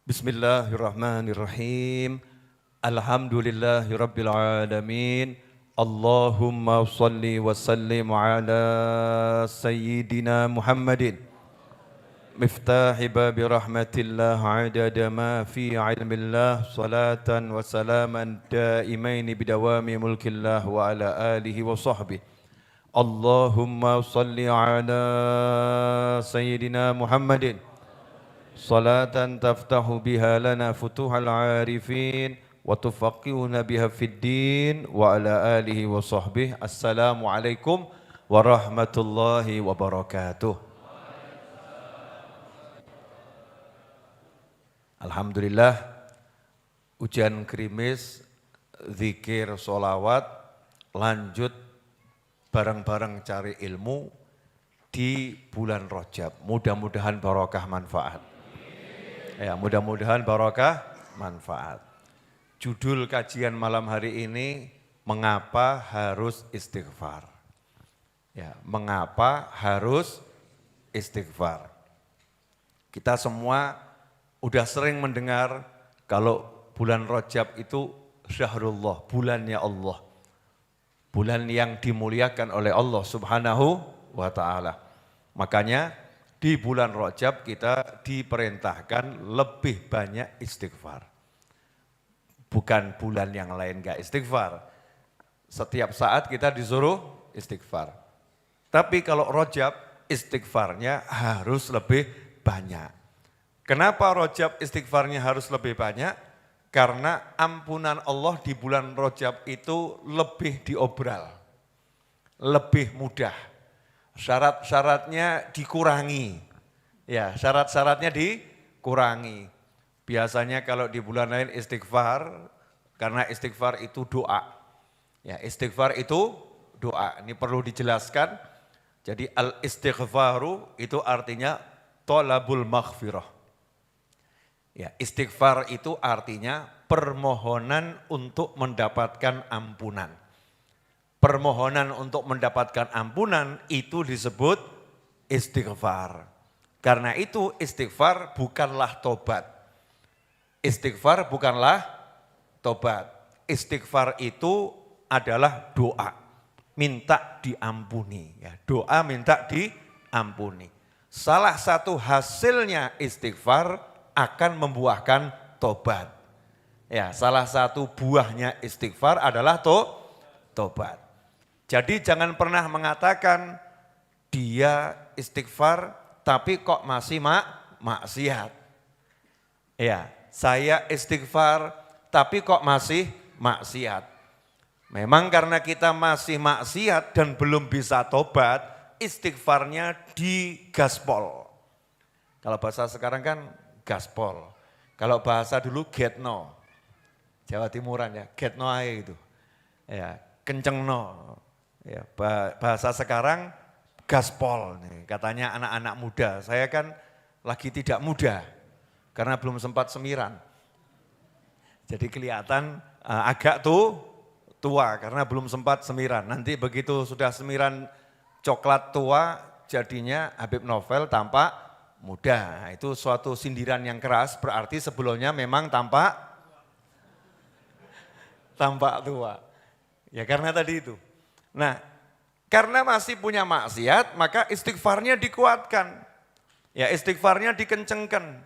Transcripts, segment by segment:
Bismillahirrahmanirrahim. Alhamdulillahirabbil alamin. Allahumma shalli wa sallim ala sayyidina Muhammadin. Miftahi babi rahmatillah adada ma fi ilmillah. Salatan wa salaman daimaini bidawami mulkillah wa ala alihi wa sahbihi. Allahumma shalli ala sayyidina Muhammadin. Salatan taftahu biha lana futuhal arifin wa tufaqihuna biha fid din wa ala alihi wa sahbihi. Assalamualaikum warahmatullahi wabarakatuh. Alhamdulillah, ujian krimis, zikir, sholawat, lanjut bareng-bareng cari ilmu di bulan Rajab. Mudah-mudahan barokah manfaat. Ya, mudah-mudahan barokah manfaat. Judul kajian malam hari ini, mengapa harus istighfar? Ya, mengapa harus istighfar? Kita semua udah sering mendengar kalau bulan Rajab itu syahrullah, bulannya Allah. Bulan yang dimuliakan oleh Allah Subhanahu wa ta'ala. Makanya di bulan Rajab kita diperintahkan lebih banyak istighfar. Bukan bulan yang lain enggak istighfar. Setiap saat kita disuruh istighfar. Tapi kalau Rajab istighfarnya harus lebih banyak. Kenapa Rajab istighfarnya harus lebih banyak? Karena ampunan Allah di bulan Rajab itu lebih diobral, lebih mudah. Syarat-syaratnya dikurangi. Ya, syarat-syaratnya dikurangi. Biasanya kalau di bulan lain istighfar, karena istighfar itu doa. Ya, istighfar itu doa. Ini perlu dijelaskan. Jadi al-istighfaru itu artinya thalabul maghfirah. Ya, istighfar itu artinya permohonan untuk mendapatkan ampunan. Permohonan untuk mendapatkan ampunan itu disebut istighfar. Karena itu istighfar bukanlah tobat. Istighfar bukanlah tobat. Istighfar itu adalah doa. Minta diampuni. Ya, doa minta diampuni. Salah satu hasilnya istighfar akan membuahkan tobat. Ya, salah satu buahnya istighfar adalah tobat. Jadi jangan pernah mengatakan dia istighfar tapi kok masih maksiat. Ya, saya istighfar tapi kok masih maksiat. Memang karena kita masih maksiat dan belum bisa tobat, istighfarnya digaspol. Kalau bahasa sekarang kan gaspol. Kalau bahasa dulu getno. Jawa Timuran ya, getno ae itu. Ya, kencengno. Ya, bahasa sekarang gaspol nih, katanya anak-anak muda. Saya kan lagi tidak muda karena belum sempat semiran. Jadi kelihatan agak tua karena belum sempat semiran. Nanti begitu sudah semiran coklat tua jadinya Habib Novel tampak muda. Nah, itu suatu sindiran yang keras, berarti sebelumnya memang tampak tua. Ya karena tadi itu. Nah, karena masih punya maksiat, maka istighfarnya dikuatkan. Ya, istighfarnya dikencengkan,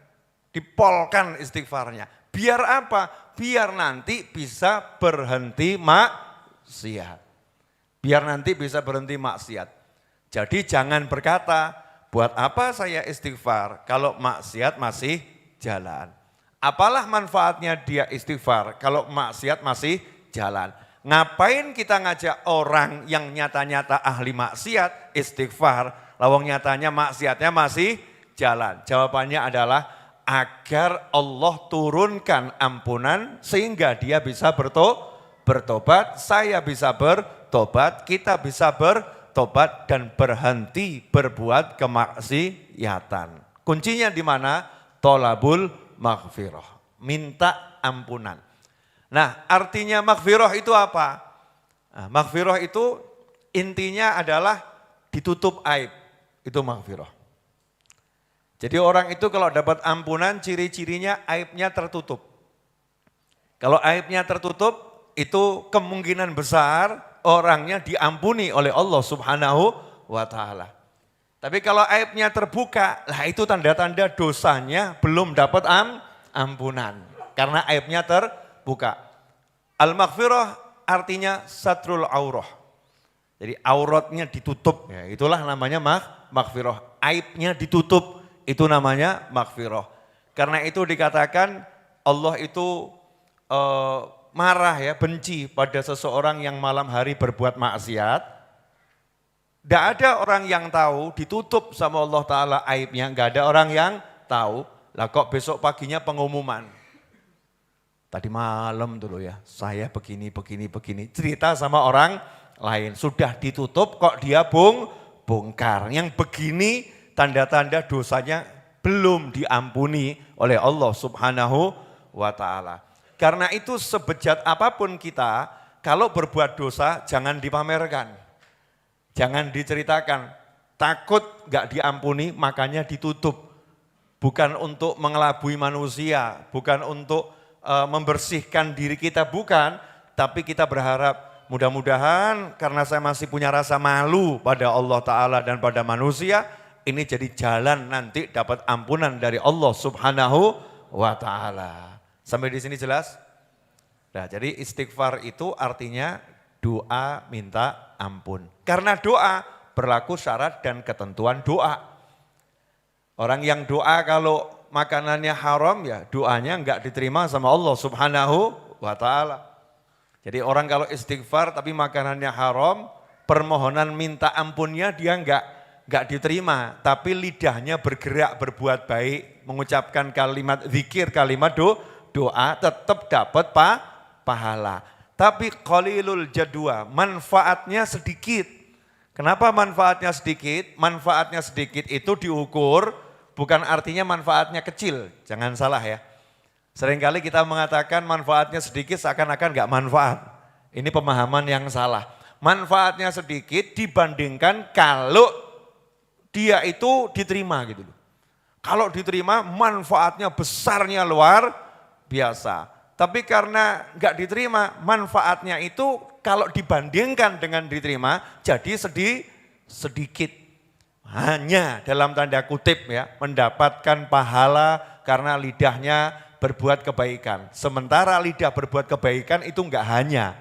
dipolkan istighfarnya. Biar apa? Biar nanti bisa berhenti maksiat. Biar nanti bisa berhenti maksiat. Jadi jangan berkata, buat apa saya istighfar kalau maksiat masih jalan. Apalah manfaatnya dia istighfar kalau maksiat masih jalan. Ngapain kita ngajak orang yang nyata-nyata ahli maksiat istighfar, lawang nyatanya maksiatnya masih jalan? Jawabannya adalah agar Allah turunkan ampunan sehingga dia bisa bertobat, saya bisa bertobat, kita bisa bertobat dan berhenti berbuat kemaksiatan. Kuncinya di mana? Thalabul maghfirah, minta ampunan. Nah, artinya maghfirah itu apa? Nah, maghfirah itu intinya adalah ditutup aib, itu maghfirah. Jadi orang itu kalau dapat ampunan ciri-cirinya aibnya tertutup. Kalau aibnya tertutup itu kemungkinan besar orangnya diampuni oleh Allah Subhanahu wa ta'ala. Tapi kalau aibnya terbuka, lah itu tanda-tanda dosanya belum dapat ampunan. Karena aibnya terbuka. Al-maghfirah artinya satrul aurah. Jadi auratnya ditutup, ya, itulah namanya maghfirah. Aibnya ditutup, itu namanya maghfirah. Karena itu dikatakan Allah itu marah ya, benci pada seseorang yang malam hari berbuat maksiat. Tidak ada orang yang tahu, ditutup sama Allah Ta'ala aibnya, nggak ada orang yang tahu. Lah kok besok paginya pengumuman. Tadi malam dulu ya, saya begini, cerita sama orang lain. Sudah ditutup kok dia bongkar. Yang begini tanda-tanda dosanya belum diampuni oleh Allah Subhanahu wa Ta'ala. Karena itu sebejat apapun kita, kalau berbuat dosa jangan dipamerkan. Jangan diceritakan, takut gak diampuni makanya ditutup. Bukan untuk mengelabui manusia, bukan untuk membersihkan diri kita, bukan. Tapi kita berharap mudah-mudahan karena saya masih punya rasa malu pada Allah Ta'ala dan pada manusia, ini jadi jalan nanti dapat ampunan dari Allah Subhanahu wa Ta'ala. Sampai di sini jelas? Nah, jadi istighfar itu artinya doa minta ampun. Karena doa berlaku syarat dan ketentuan doa. Orang yang doa kalau makanannya haram ya doanya enggak diterima sama Allah Subhanahu wa Ta'ala. Jadi orang kalau istighfar tapi makanannya haram, permohonan minta ampunnya dia enggak diterima. Tapi lidahnya bergerak berbuat baik, mengucapkan kalimat zikir, kalimat doa tetap dapat pahala. Tapi qalilul jadwa, manfaatnya sedikit. Kenapa manfaatnya sedikit? Manfaatnya sedikit itu diukur bukan artinya manfaatnya kecil. Jangan salah ya. Seringkali kita mengatakan manfaatnya sedikit seakan-akan enggak manfaat. Ini pemahaman yang salah. Manfaatnya sedikit dibandingkan kalau dia itu diterima gitu loh. Kalau diterima manfaatnya besarnya luar biasa. Tapi karena enggak diterima, manfaatnya itu kalau dibandingkan dengan diterima jadi sedikit. Hanya dalam tanda kutip ya, mendapatkan pahala karena lidahnya berbuat kebaikan. Sementara lidah berbuat kebaikan itu enggak hanya.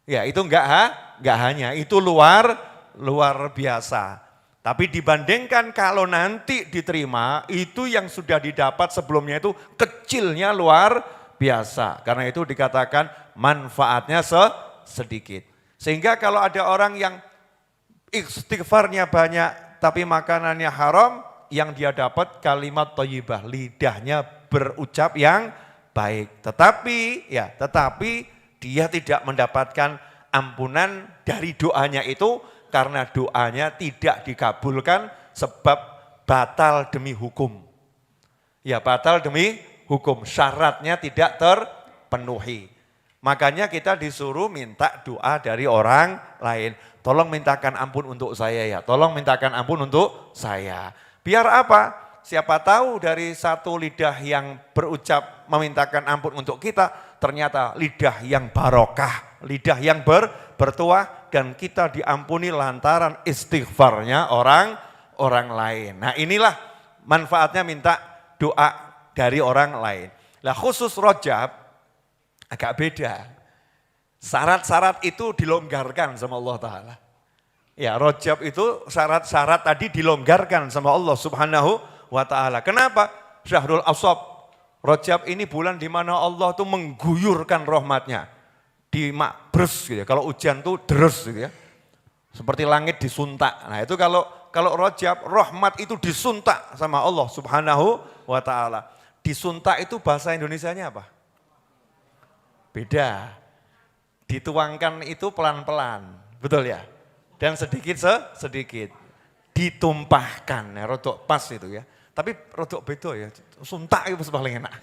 Ya, itu enggak hanya, itu luar biasa. Tapi dibandingkan kalau nanti diterima, itu yang sudah didapat sebelumnya itu kecilnya luar biasa. Karena itu dikatakan manfaatnya sedikit. Sehingga kalau ada orang yang istighfarnya banyak tapi makanannya haram, yang dia dapat kalimat thayyibah, lidahnya berucap yang baik. Tetapi dia tidak mendapatkan ampunan dari doanya itu karena doanya tidak dikabulkan sebab batal demi hukum. Ya, batal demi hukum, syaratnya tidak terpenuhi. Makanya kita disuruh minta doa dari orang lain. Tolong mintakan ampun untuk saya ya, tolong mintakan ampun untuk saya. Biar apa? Siapa tahu dari satu lidah yang berucap memintakan ampun untuk kita, ternyata lidah yang barokah, lidah yang bertuah, dan kita diampuni lantaran istighfarnya orang lain. Nah inilah manfaatnya minta doa dari orang lain. Nah khusus Rajab agak beda. Syarat-syarat itu dilonggarkan sama Allah Ta'ala. Ya Rajab itu syarat-syarat tadi dilonggarkan sama Allah Subhanahu wa Ta'ala. Kenapa? Syahrul Asab. Rajab ini bulan di mana Allah tuh mengguyurkan rahmatnya. Dimakbres gitu ya. Kalau hujan tuh deres gitu ya. Seperti langit disuntak. Nah itu kalau Rajab, rahmat itu disuntak sama Allah Subhanahu wa Ta'ala. Disuntak itu bahasa Indonesianya apa? Beda. Dituangkan itu pelan-pelan, betul ya? Dan sedikit. Ditumpahkan, ya, rodok pas itu ya. Tapi rodok beda ya, suntak itu paling enak.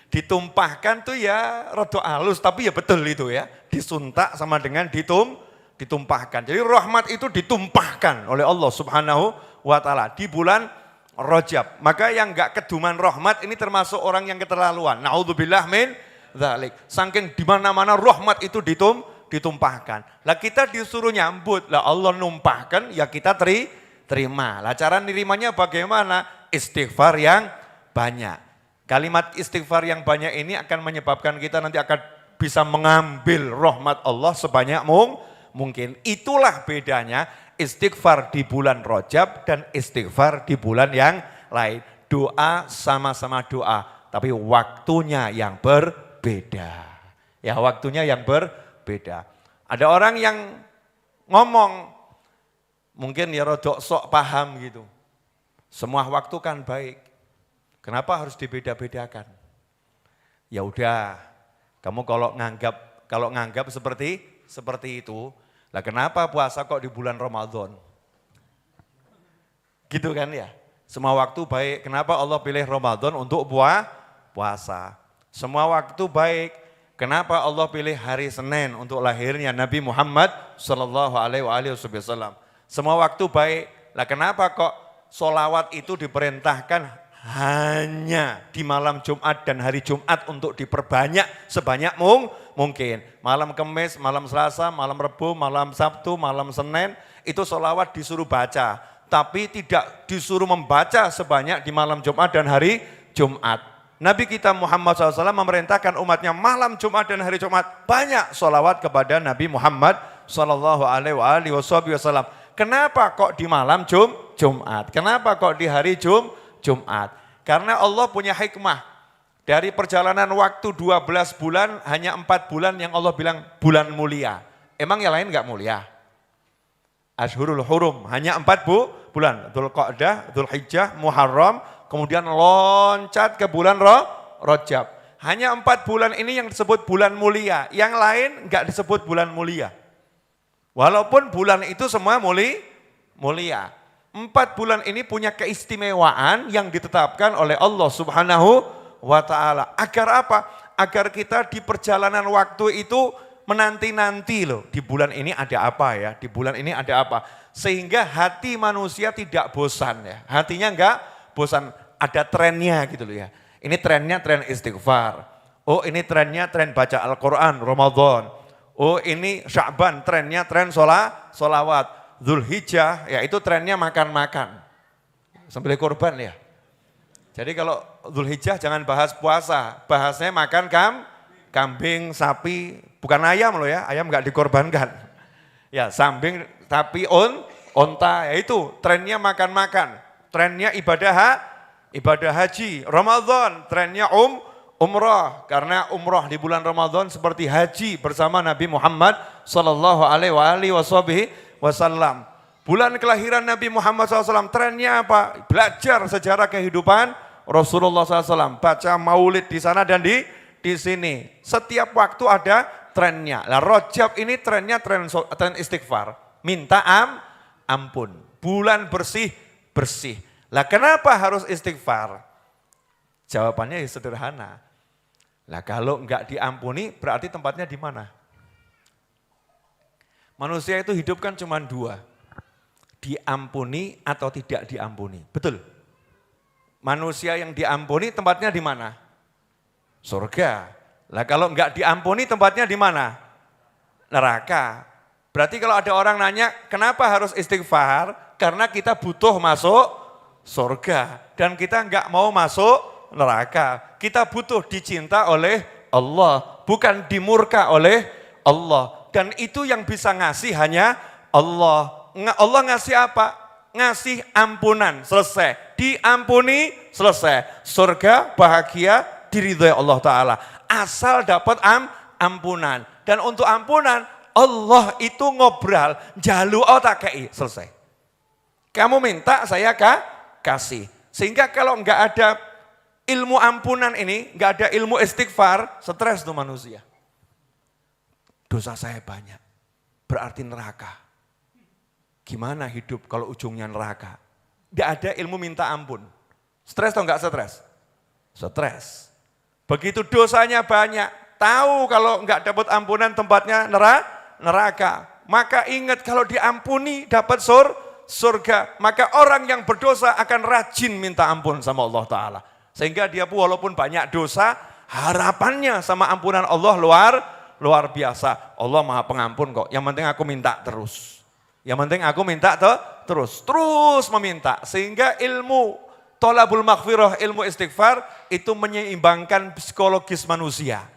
Ditumpahkan tuh ya rodok halus, tapi ya betul itu ya. Disuntak sama dengan ditumpahkan. Jadi rahmat itu ditumpahkan oleh Allah Subhanahu wa Ta'ala di bulan Rajab. Maka yang enggak keduman rahmat ini termasuk orang yang keterlaluan. Naudzubillah min dzalik. Saking di mana-mana rahmat itu ditumpahkan. Lah kita disuruh nyambut. Lah Allah numpahkan ya kita terima. Lah cara nerimanya bagaimana? Istighfar yang banyak. Kalimat istighfar yang banyak ini akan menyebabkan kita nanti akan bisa mengambil rahmat Allah sebanyak mungkin. Itulah bedanya istighfar di bulan Rajab dan istighfar di bulan yang lain. Doa sama-sama doa, tapi waktunya yang berbeda. Ya, waktunya yang berbeda. Ada orang yang ngomong, mungkin ya rodok sok paham gitu. Semua waktu kan baik. Kenapa harus dibeda-bedakan? Ya udah, kamu kalau nganggap seperti itu, lah kenapa puasa kok di bulan Ramadan? Gitu kan ya. Semua waktu baik, kenapa Allah pilih Ramadan untuk puasa? Semua waktu baik, kenapa Allah pilih hari Senin untuk lahirnya Nabi Muhammad sallallahu alaihi wasallam? Semua waktu baik, lah kenapa kok sholawat itu diperintahkan hanya di malam Jumat dan hari Jumat untuk diperbanyak sebanyak mungkin. Malam Kamis, malam Selasa, malam Rebu, malam Sabtu, malam Senin itu sholawat disuruh baca. Tapi tidak disuruh membaca sebanyak di malam Jumat dan hari Jumat. Nabi kita Muhammad SAW memerintahkan umatnya malam Jumat dan hari Jumat banyak sholawat kepada Nabi Muhammad SAW. Kenapa kok di malam Jumat? Kenapa kok di hari Jumat? Karena Allah punya hikmah. Dari perjalanan waktu 12 bulan, hanya 4 bulan yang Allah bilang bulan mulia. Emang yang lain enggak mulia? Ashurul Hurum, hanya 4 bulan. Dzulqa'dah, Dzulhijjah, Muharram, kemudian loncat ke bulan Rajab. Hanya 4 bulan ini yang disebut bulan mulia. Yang lain enggak disebut bulan mulia. Walaupun bulan itu semua mulia. 4 bulan ini punya keistimewaan yang ditetapkan oleh Allah Subhanahu wa ta'ala. Agar apa? Agar kita di perjalanan waktu itu menanti-nanti loh. Di bulan ini ada apa ya? Di bulan ini ada apa? Sehingga hati manusia tidak bosan ya. Hatinya enggak bosan. Ada trennya gitu loh ya. Ini trennya tren istighfar. Oh ini trennya tren baca Al-Quran, Ramadan. Oh ini Sya'ban, trennya tren sholawat. Dzulhijjah, ya itu trennya makan-makan. Sembelih kurban ya. Jadi kalau Dzulhijjah jangan bahas puasa, bahasnya makan kambing, sapi, bukan ayam loh ya, ayam enggak dikorbankan. Ya, samping, sapi, onta, ya itu trennya makan-makan. Trennya ibadah haji. Ramadan, trennya umrah. Karena umrah di bulan Ramadan seperti haji bersama Nabi Muhammad sallallahu alaihi wasallam. Bulan kelahiran Nabi Muhammad SAW, trennya apa? Belajar sejarah kehidupan Rasulullah SAW, baca maulid di sana dan di sini. Setiap waktu ada trennya. Lah Rajab ini trennya tren istighfar, minta ampun. Bulan bersih. Lah kenapa harus istighfar? Jawabannya ya sederhana. Lah kalau enggak diampuni berarti tempatnya di mana? Manusia itu hidup kan cuma 2. Diampuni atau tidak diampuni. Betul? Manusia yang diampuni tempatnya di mana? Surga. Lah kalau enggak diampuni tempatnya di mana? Neraka. Berarti kalau ada orang nanya, kenapa harus istighfar? Karena kita butuh masuk surga. Dan kita enggak mau masuk neraka. Kita butuh dicinta oleh Allah. Bukan dimurka oleh Allah. Dan itu yang bisa ngasih hanya Allah. Allah ngasih apa? Ngasih ampunan, selesai. Diampuni, selesai. Surga, bahagia, diridhoi Allah Ta'ala. Asal dapat ampunan. Dan untuk ampunan, Allah itu ngobrol, jalu otakei, selesai. Kamu minta, saya kasih. Sehingga kalau enggak ada ilmu ampunan ini, enggak ada ilmu istighfar, stres tuh manusia. Dosa saya banyak, berarti neraka. Gimana hidup kalau ujungnya neraka? Tidak ada ilmu minta ampun. Stres atau enggak stres? Stres. Begitu dosanya banyak, tahu kalau enggak dapat ampunan tempatnya neraka. Maka ingat kalau diampuni dapat surga. Maka orang yang berdosa akan rajin minta ampun sama Allah Ta'ala. Sehingga dia pun walaupun banyak dosa, harapannya sama ampunan Allah luar biasa. Allah Maha Pengampun kok, yang penting aku minta terus. Yang penting aku minta terus meminta. Sehingga ilmu tolabul maghfirah, ilmu istighfar itu menyeimbangkan psikologis manusia.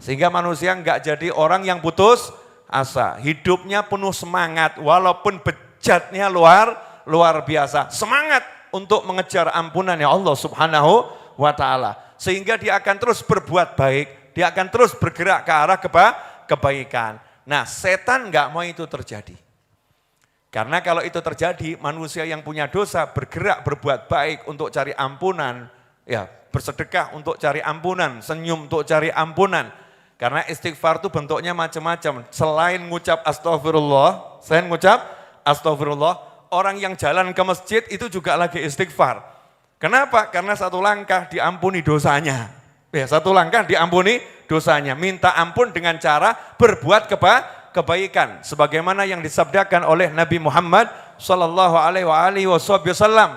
Sehingga manusia enggak jadi orang yang putus asa. Hidupnya penuh semangat walaupun bejatnya luar biasa. Semangat untuk mengejar ampunan ya Allah Subhanahu wa Ta'ala. Sehingga dia akan terus berbuat baik, dia akan terus bergerak ke arah kebaikan. Nah, setan enggak mau itu terjadi. Karena kalau itu terjadi, manusia yang punya dosa bergerak berbuat baik untuk cari ampunan, ya bersedekah untuk cari ampunan, senyum untuk cari ampunan. Karena istighfar itu bentuknya macam-macam. Selain ngucap astagfirullah, orang yang jalan ke masjid itu juga lagi istighfar. Kenapa? Karena satu langkah diampuni dosanya. Ya, satu langkah diampuni dosanya. Minta ampun dengan cara berbuat kebaikan. Sebagaimana yang disabdakan oleh Nabi Muhammad sallallahu alaihi wasallam.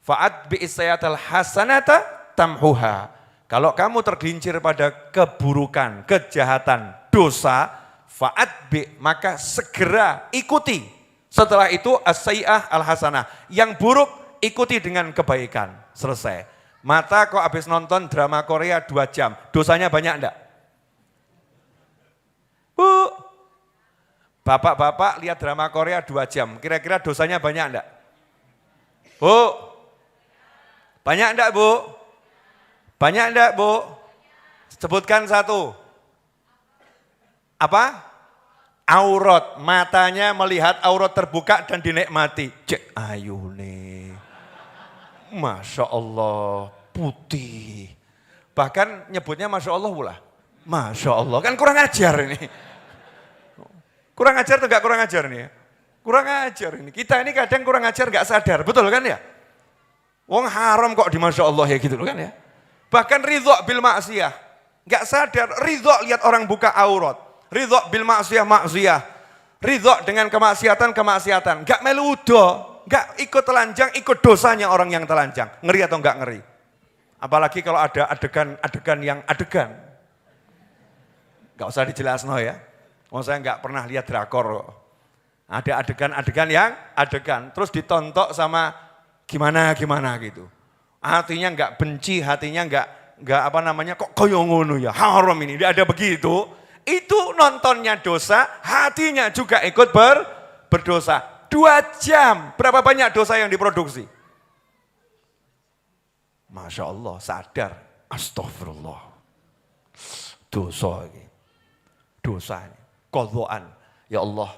Fa'at bi'issayatal hasanata tamhuha. Kalau kamu tergelincir pada keburukan, kejahatan, dosa, fa'atbi, maka segera ikuti. Setelah itu as-sayyi'ah al-hasanah. Yang buruk ikuti dengan kebaikan. Selesai. Mata kok habis nonton drama Korea 2 jam, dosanya banyak enggak? Bu, bapak-bapak lihat drama Korea 2 jam, kira-kira dosanya banyak enggak? Bu, banyak enggak Bu? Banyak enggak Bu? Sebutkan satu. Apa? Aurat, matanya melihat aurat terbuka dan dinikmati. Cek ayu nih. Masya Allah, putih. Bahkan nyebutnya Masya Allah pula. Masya Allah, kan kurang ajar ini. Kurang ajar atau enggak kurang ajar nih? Kurang ajar ini. Kita ini kadang kurang ajar enggak sadar, betul kan ya? Wong haram kok di Masya Allah ya gitu kan ya. Bahkan ridho bil maksiyah. Enggak sadar, ridho lihat orang buka aurat. Ridho bil maksiyah. Ridho dengan kemaksiatan. Enggak meludo, enggak ikut telanjang, ikut dosanya orang yang telanjang. Ngeri atau enggak ngeri? Apalagi kalau ada adegan yang adegan. Enggak usah dijelasin ya. Saya enggak pernah lihat drakor. Ada adegan-adegan yang adegan. Terus ditontok sama gimana gitu. Hatinya enggak benci, hatinya enggak apa namanya kok koyo ngono ya, haram ini, dia ada begitu. Itu nontonnya dosa, hatinya juga ikut berdosa. 2 jam, berapa banyak dosa yang diproduksi? Masya Allah, sadar, astagfirullah. Dosa ini, dosa ini, qadhaan. Ya Allah,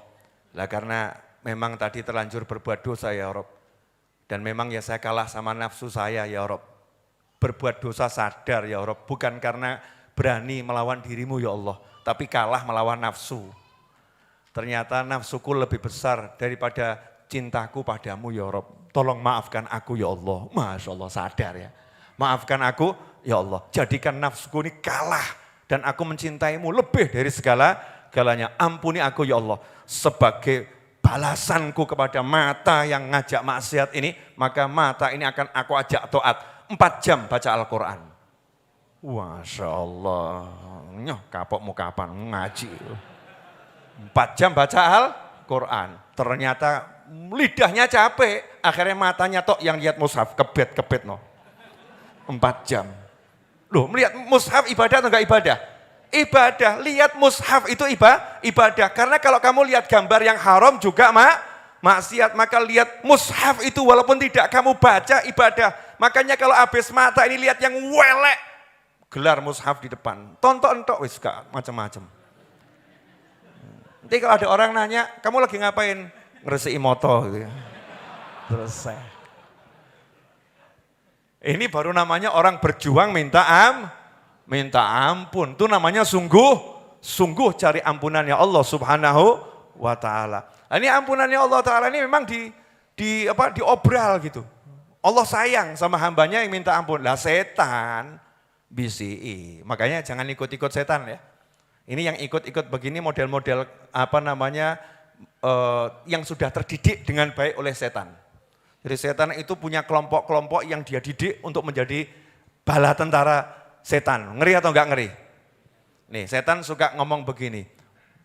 lah karena memang tadi terlanjur berbuat dosa ya Rabb. Dan memang ya saya kalah sama nafsu saya ya Rob. Berbuat dosa sadar ya Rob. Bukan karena berani melawan dirimu ya Allah. Tapi kalah melawan nafsu. Ternyata nafsuku lebih besar daripada cintaku padamu ya Rob. Tolong maafkan aku ya Allah. Masya Allah sadar ya. Maafkan aku ya Allah. Jadikan nafsuku ini kalah. Dan aku mencintaimu lebih dari segalanya. Ampuni aku ya Allah. Sebagai balasanku kepada mata yang ngajak maksiat ini, maka mata ini akan aku ajak taat. 4 jam baca Al-Quran. Masya Allah, kapokmu kapan ngaji. 4 jam baca Al-Quran. Ternyata lidahnya capek, akhirnya matanya tok yang lihat mushaf, kebet no. 4 jam. Loh, melihat mushaf ibadah atau enggak ibadah? Ibadah, lihat mushaf itu ibadah. Karena kalau kamu lihat gambar yang haram juga maksiat, maka lihat mushaf itu walaupun tidak kamu baca ibadah. Makanya kalau habis mata ini lihat yang welek, gelar mushaf di depan. Tonton entok wis macam-macam. Nanti kalau ada orang nanya, kamu lagi ngapain? Ngresiki moto gitu ya. Selesai. Ini baru namanya orang berjuang minta ampun, itu namanya sungguh cari ampunannya Allah Subhanahu wa Ta'ala. Ini ampunannya Allah Ta'ala ini memang diobral gitu. Allah sayang sama hambanya yang minta ampun. Lah setan bisi, makanya jangan ikut-ikut setan ya. Ini yang ikut-ikut begini model-model yang sudah terdidik dengan baik oleh setan. Jadi setan itu punya kelompok-kelompok yang dia didik untuk menjadi bala tentara setan. Ngeri atau enggak ngeri? Nih, setan suka ngomong begini,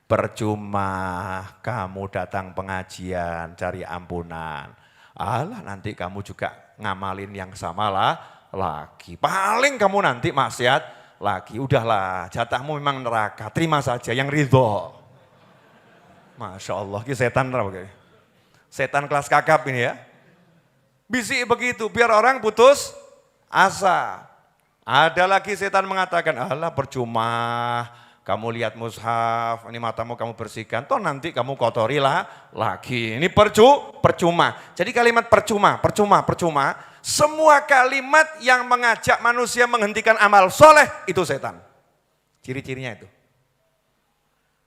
percuma kamu datang pengajian cari ampunan. Alah nanti kamu juga ngamalin yang sama lah lagi. Paling kamu nanti maksiat lagi. Udahlah, jatahmu memang neraka, terima saja yang ridho. Masya Allah, ini setan apa? Setan kelas kakap ini ya. Bisik begitu, biar orang putus asa. Ada lagi setan mengatakan, alah percuma kamu lihat mushaf, ini matamu kamu bersihkan, toh nanti kamu kotorilah lagi. Ini percuma. Jadi kalimat percuma, semua kalimat yang mengajak manusia menghentikan amal soleh, itu setan. Ciri-cirinya itu.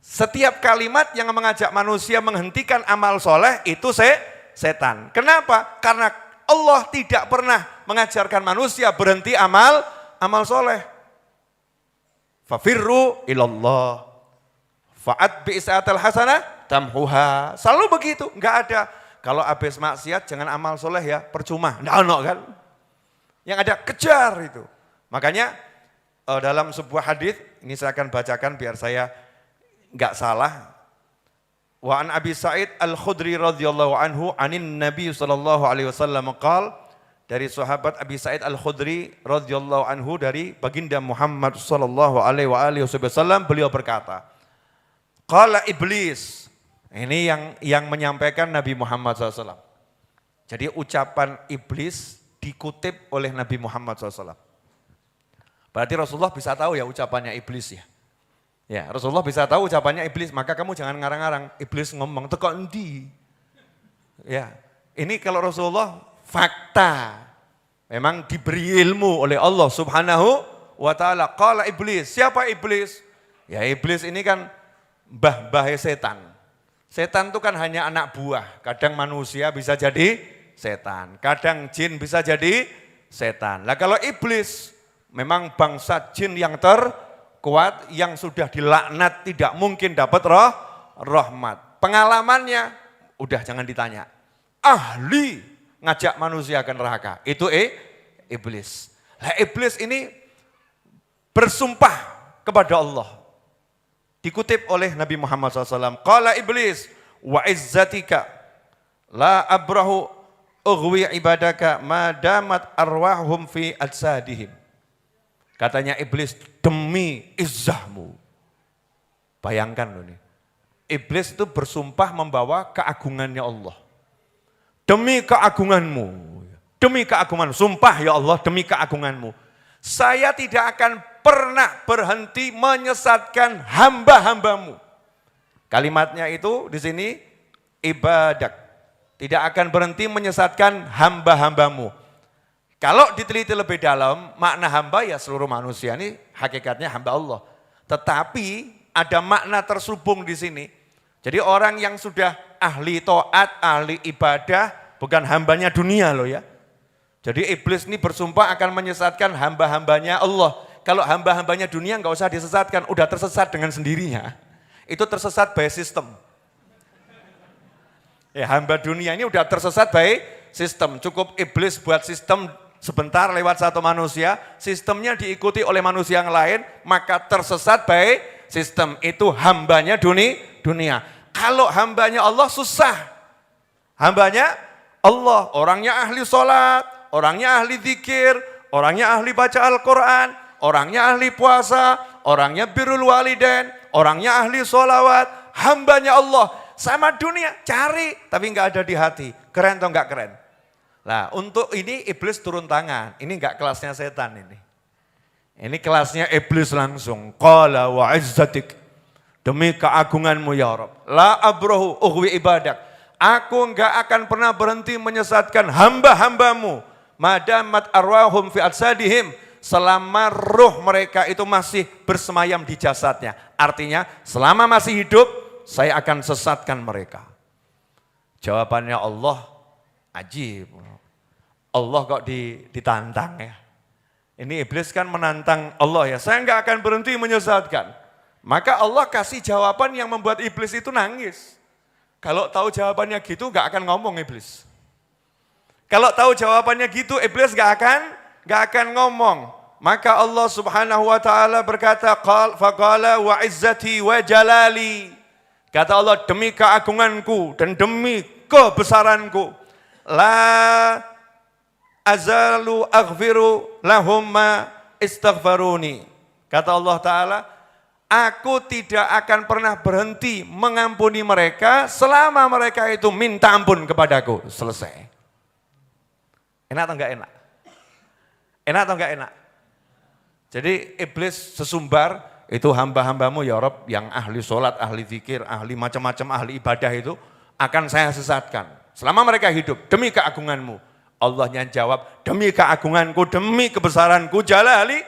Setiap kalimat yang mengajak manusia menghentikan amal soleh, itu setan. Kenapa? Karena Allah tidak pernah mengajarkan manusia berhenti amal soleh. Fafirru ilallah. Fa'at bi'isa'atal hasanah tamhuha. Selalu begitu, enggak ada. Kalau habis maksiat jangan amal soleh ya, percuma. Enggak ada kan? Yang ada kejar itu. Makanya dalam sebuah hadis, ini saya akan bacakan biar saya enggak salah. Wa an Abi Sa'id Al-Khudri radhiyallahu anhu anin Nabi sallallahu alaihi wasallam qala, dari sahabat Abi Sa'id Al-Khudri radhiyallahu anhu dari baginda Muhammad sallallahu alaihi wasallam, beliau berkata, qala iblis. Ini yang menyampaikan Nabi Muhammad SAW. Jadi ucapan iblis dikutip oleh Nabi Muhammad SAW. Berarti Rasulullah bisa tahu ya ucapannya iblis ya. Ya, Rasulullah bisa tahu ucapannya iblis, maka kamu jangan ngarang-ngarang. Iblis ngomong teko endi. Ya, ini kalau Rasulullah fakta. Memang diberi ilmu oleh Allah Subhanahu wa taala. Qala iblis. Siapa iblis? Ya, iblis ini kan mbah-mbah setan. Setan itu kan hanya anak buah. Kadang manusia bisa jadi setan, kadang jin bisa jadi setan. Lah kalau iblis memang bangsa jin yang terkuat, yang sudah dilaknat tidak mungkin dapat rahmat. Pengalamannya udah jangan ditanya. Ahli ngajak manusia ke neraka. Itu iblis. Lah iblis ini bersumpah kepada Allah. Dikutip oleh Nabi Muhammad SAW. Qala iblis wa izzatika la abrahu ughwi ibadaka ma damat arwahum fi ajsadihim. Katanya iblis, demi izzahmu. Bayangkan loh nih. Iblis itu bersumpah membawa keagungannya Allah. Demi keagunganmu, demi keagunganmu, sumpah ya Allah demi keagunganmu. Saya tidak akan pernah berhenti menyesatkan hamba-hambamu. Kalimatnya itu di sini ibadah. Tidak akan berhenti menyesatkan hamba-hambamu. Kalau diteliti lebih dalam, makna hamba ya seluruh manusia ini hakikatnya hamba Allah. Tetapi ada makna terselubung di sini. Jadi orang yang sudah ahli taat, ahli ibadah, bukan hambanya dunia loh ya. Jadi iblis ini bersumpah akan menyesatkan hamba-hambanya Allah. Kalau hamba-hambanya dunia nggak usah disesatkan, udah tersesat dengan sendirinya. Itu tersesat by system. Ya, hamba dunia ini udah tersesat by system. Cukup iblis buat sistem sebentar lewat satu manusia, sistemnya diikuti oleh manusia yang lain, maka tersesat by system. Itu hambanya dunia. Kalau hambanya Allah susah. Hambanya Allah, orangnya ahli sholat, orangnya ahli zikir, orangnya ahli baca Al-Quran, orangnya ahli puasa, orangnya birrul walidain, orangnya ahli sholawat, hambanya Allah. Sama dunia, cari tapi enggak ada di hati. Keren atau enggak keren? Nah untuk ini iblis turun tangan, ini enggak kelasnya setan ini. Ini kelasnya iblis langsung. Qala wa izzatik, demi keagunganmu ya Rabb, la abrahu ughwi ibadak. Aku enggak akan pernah berhenti menyesatkan hamba-hambamu. Madamat arwahum fi ajsadihim, selama ruh mereka itu masih bersemayam di jasadnya. Artinya selama masih hidup, saya akan sesatkan mereka. Jawabannya Allah, ajib. Allah kok ditantang ya. Ini iblis kan menantang Allah ya, saya enggak akan berhenti menyesatkan. Maka Allah kasih jawaban yang membuat iblis itu nangis. Kalau tahu jawabannya gitu nggak akan ngomong iblis. Kalau tahu jawabannya gitu iblis nggak akan ngomong. Maka Allah Subhanahu wa taala berkata, faqala wa izzati wa jalali. Kata Allah, demi keagunganku dan demi kebesaranku, la azalu aghfiru lahum ma istaghfaruni. Kata Allah Ta'ala, aku tidak akan pernah berhenti mengampuni mereka selama mereka itu minta ampun kepadaku. Selesai. Enak atau enggak enak? Enak atau enggak enak? Jadi iblis sesumbar, itu hamba-hambamu ya Rob, yang ahli sholat, ahli zikir, ahli macam-macam, ahli ibadah itu akan saya sesatkan. Selama mereka hidup, demi keagunganmu. Allahnya jawab, demi keagunganku, demi kebesaranku, jalali,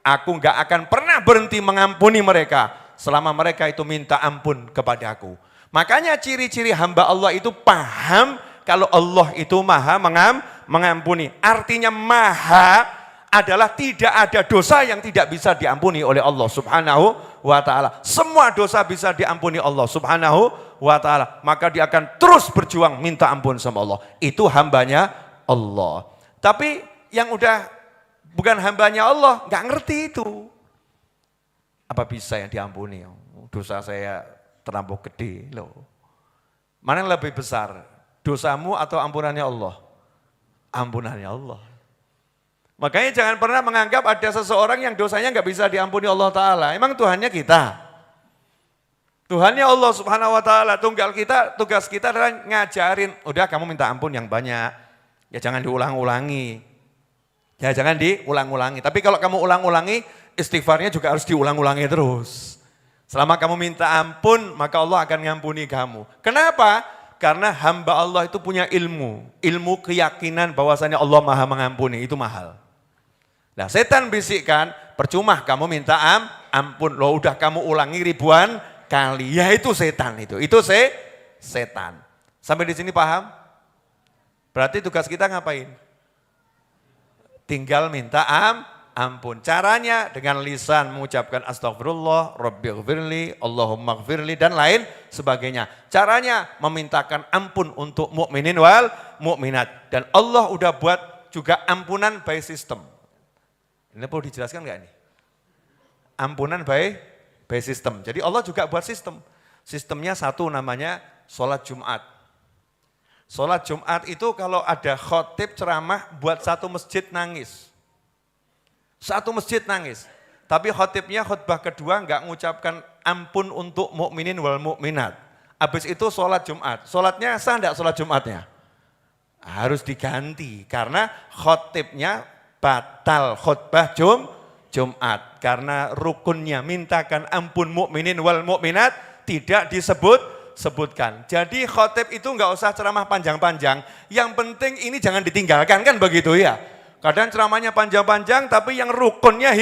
aku enggak akan pernah berhenti mengampuni mereka selama mereka itu minta ampun kepadaku. Makanya ciri-ciri hamba Allah itu paham kalau Allah itu maha mengampuni. Artinya maha adalah tidak ada dosa yang tidak bisa diampuni oleh Allah Subhanahu wa ta'ala. Semua dosa bisa diampuni Allah Subhanahu wa ta'ala. Maka dia akan terus berjuang minta ampun sama Allah. Itu hambanya Allah. Tapi yang udah bukan hambanya Allah, nggak ngerti itu. Apa bisa yang diampuni? Dosa saya terlampau gede loh. Mana yang lebih besar? Dosamu atau ampunannya Allah? Ampunannya Allah. Makanya jangan pernah menganggap ada seseorang yang dosanya nggak bisa diampuni Allah Ta'ala. Emang Tuhannya kita? Tuhannya Allah Subhanahu wa Ta'ala. Tugas kita adalah ngajarin. Udah kamu minta ampun yang banyak. Ya jangan diulang-ulangi. Ya jangan diulang-ulangi. Tapi kalau kamu ulang-ulangi, istighfarnya juga harus diulang-ulangi terus. Selama kamu minta ampun, maka Allah akan ngampuni kamu. Kenapa? Karena hamba Allah itu punya ilmu. Ilmu keyakinan bahwasanya Allah maha mengampuni. Itu mahal. Nah setan bisikkan, percuma kamu minta ampun. Loh udah kamu ulangi ribuan kali. Ya itu setan itu. Itu setan. Sampai di sini paham? Berarti tugas kita ngapain? Tinggal minta ampun. Caranya dengan lisan mengucapkan astagfirullah, rabbighfirli, Allahumma gfirli dan lain sebagainya. Caranya memintakan ampun untuk mukminin wal mukminat. Dan Allah udah buat juga ampunan by system. Ini perlu dijelaskan enggak nih? Ampunan by system. Jadi Allah juga buat sistem. Sistemnya satu namanya sholat Jumat. Sholat Jumat itu kalau ada khotib ceramah buat satu masjid nangis. Satu masjid nangis. Tapi khotibnya khutbah kedua enggak mengucapkan ampun untuk mukminin wal mukminat. Habis itu sholat Jumat. Sholatnya sah enggak sholat Jumatnya? Harus diganti karena khotibnya batal khutbah Jumat. Karena rukunnya mintakan ampun mukminin wal mukminat tidak disebutkan. Jadi khotib itu enggak usah ceramah panjang-panjang. Yang penting ini jangan ditinggalkan kan begitu ya. Kadang ceramahnya panjang-panjang tapi yang rukunnya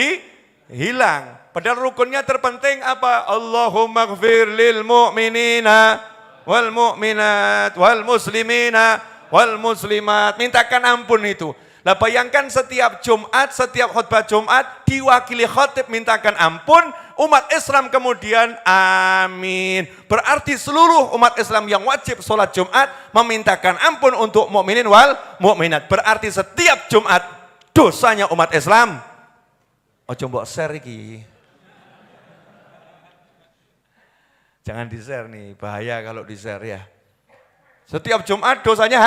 hilang. Padahal rukunnya terpenting apa? Allahumma gfir lil mu'minina wal mu'minat wal muslimina wal muslimat. Mintakan ampun itu. Nah bayangkan setiap Jumat, setiap khutbah Jumat diwakili khotib mintakan ampun, umat Islam kemudian amin. Berarti seluruh umat Islam yang wajib sholat Jumat memintakan ampun untuk mukminin wal mukminat. Berarti setiap Jumat dosanya umat Islam. Ojo mbok share iki. Jangan di-share nih, bahaya kalau di-share ya. Setiap Jumat dosanya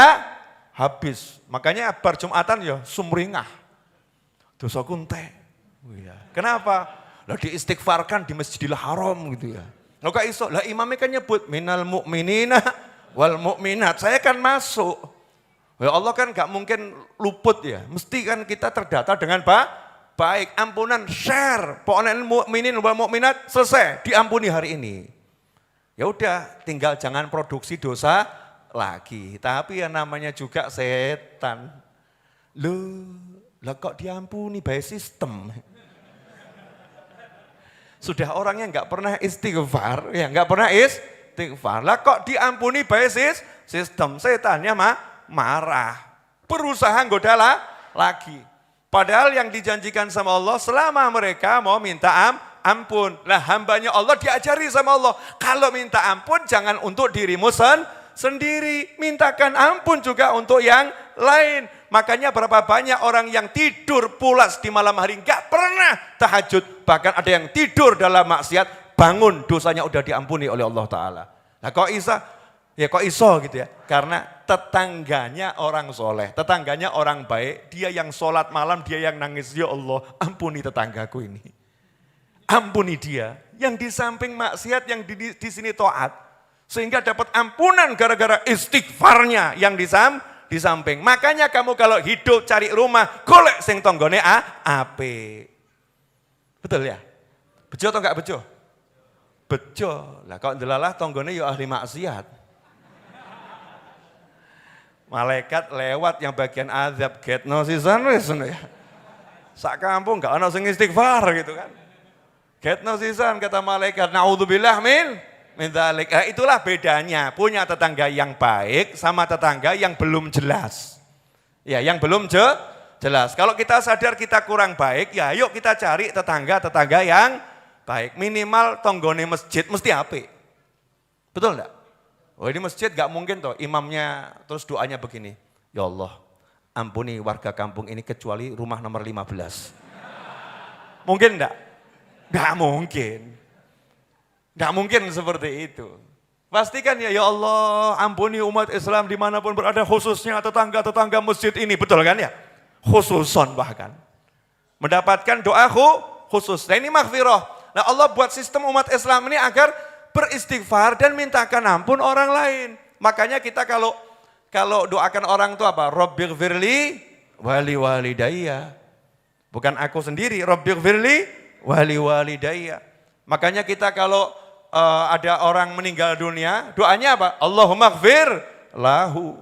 habis. Makanya bar Jumatan ya sumringah. Dosa kunte. Kenapa? Lah diistighfarkan di Masjidil Haram gitu ya. Lah kok iso? Lah imamnya kan nyebut minal mu'minina wal mu'minat. Saya kan masuk. Ya Allah kan gak mungkin luput ya. Mesti kan kita terdata dengan baik. Ampunan share. Pokoknya mu'minin wal mu'minat selesai. Diampuni hari ini. Ya udah tinggal jangan produksi dosa lagi. Tapi yang namanya juga setan. Loh, lah kok diampuni by sistem? Sudah orangnya enggak pernah istighfar, ya enggak pernah istighfar. Lah kok diampuni by sistem? Setannya marah. Berusaha goda lagi. Padahal yang dijanjikan sama Allah selama mereka mau minta ampun. Nah hambanya Allah diajari sama Allah. Kalau minta ampun jangan untuk dirimu sendiri. Mintakan ampun juga untuk yang lain. Makanya berapa banyak orang yang tidur pulas di malam hari nggak pernah tahajud. Bahkan ada yang tidur dalam maksiat, bangun dosanya udah diampuni oleh Allah Ta'ala. Nah kok iso gitu ya. Karena tetangganya orang soleh, tetangganya orang baik. Dia yang sholat malam, dia yang nangis. Ya Allah ampuni tetanggaku ini. Ampuni dia. Yang di samping maksiat, yang di sini taat. Sehingga dapat ampunan gara-gara istighfarnya yang di samping. Makanya kamu kalau hidup cari rumah, golek sing tonggone apik. Betul ya? Bejo atau enggak bejo? Bejo. Lah kok ndelalah tonggone ya ahli maksiat. Malaikat lewat yang bagian azab getno sisan wis ya. Sak kampung enggak ana sing istighfar gitu kan. Getno sisan kata malaikat, naudzubillah min dzalik. Itulah bedanya punya tetangga yang baik sama tetangga yang belum jelas. Ya, yang belum jelas. Kalau kita sadar kita kurang baik, ya yuk kita cari tetangga-tetangga yang baik. Minimal tonggone masjid mesti apik. Betul enggak? Oh ini masjid gak mungkin toh imamnya terus doanya begini. Ya Allah, ampuni warga kampung ini kecuali rumah nomor 15. Mungkin enggak? Gak mungkin. Gak mungkin seperti itu. Pastikan ya Allah ampuni umat Islam dimanapun berada khususnya tetangga-tetangga masjid ini. Betul kan ya? Khususon bahkan. Mendapatkan doa khusus. Nah ini maghfirah. Nah Allah buat sistem umat Islam ini agar beristighfar dan mintakan ampun orang lain. Makanya kita kalau doakan orang itu apa? Rabbighfirli wali walidayya. Bukan aku sendiri, Rabbighfirli wali walidayya. Makanya kita kalau ada orang meninggal dunia, doanya apa? Allahumma gfir lahu.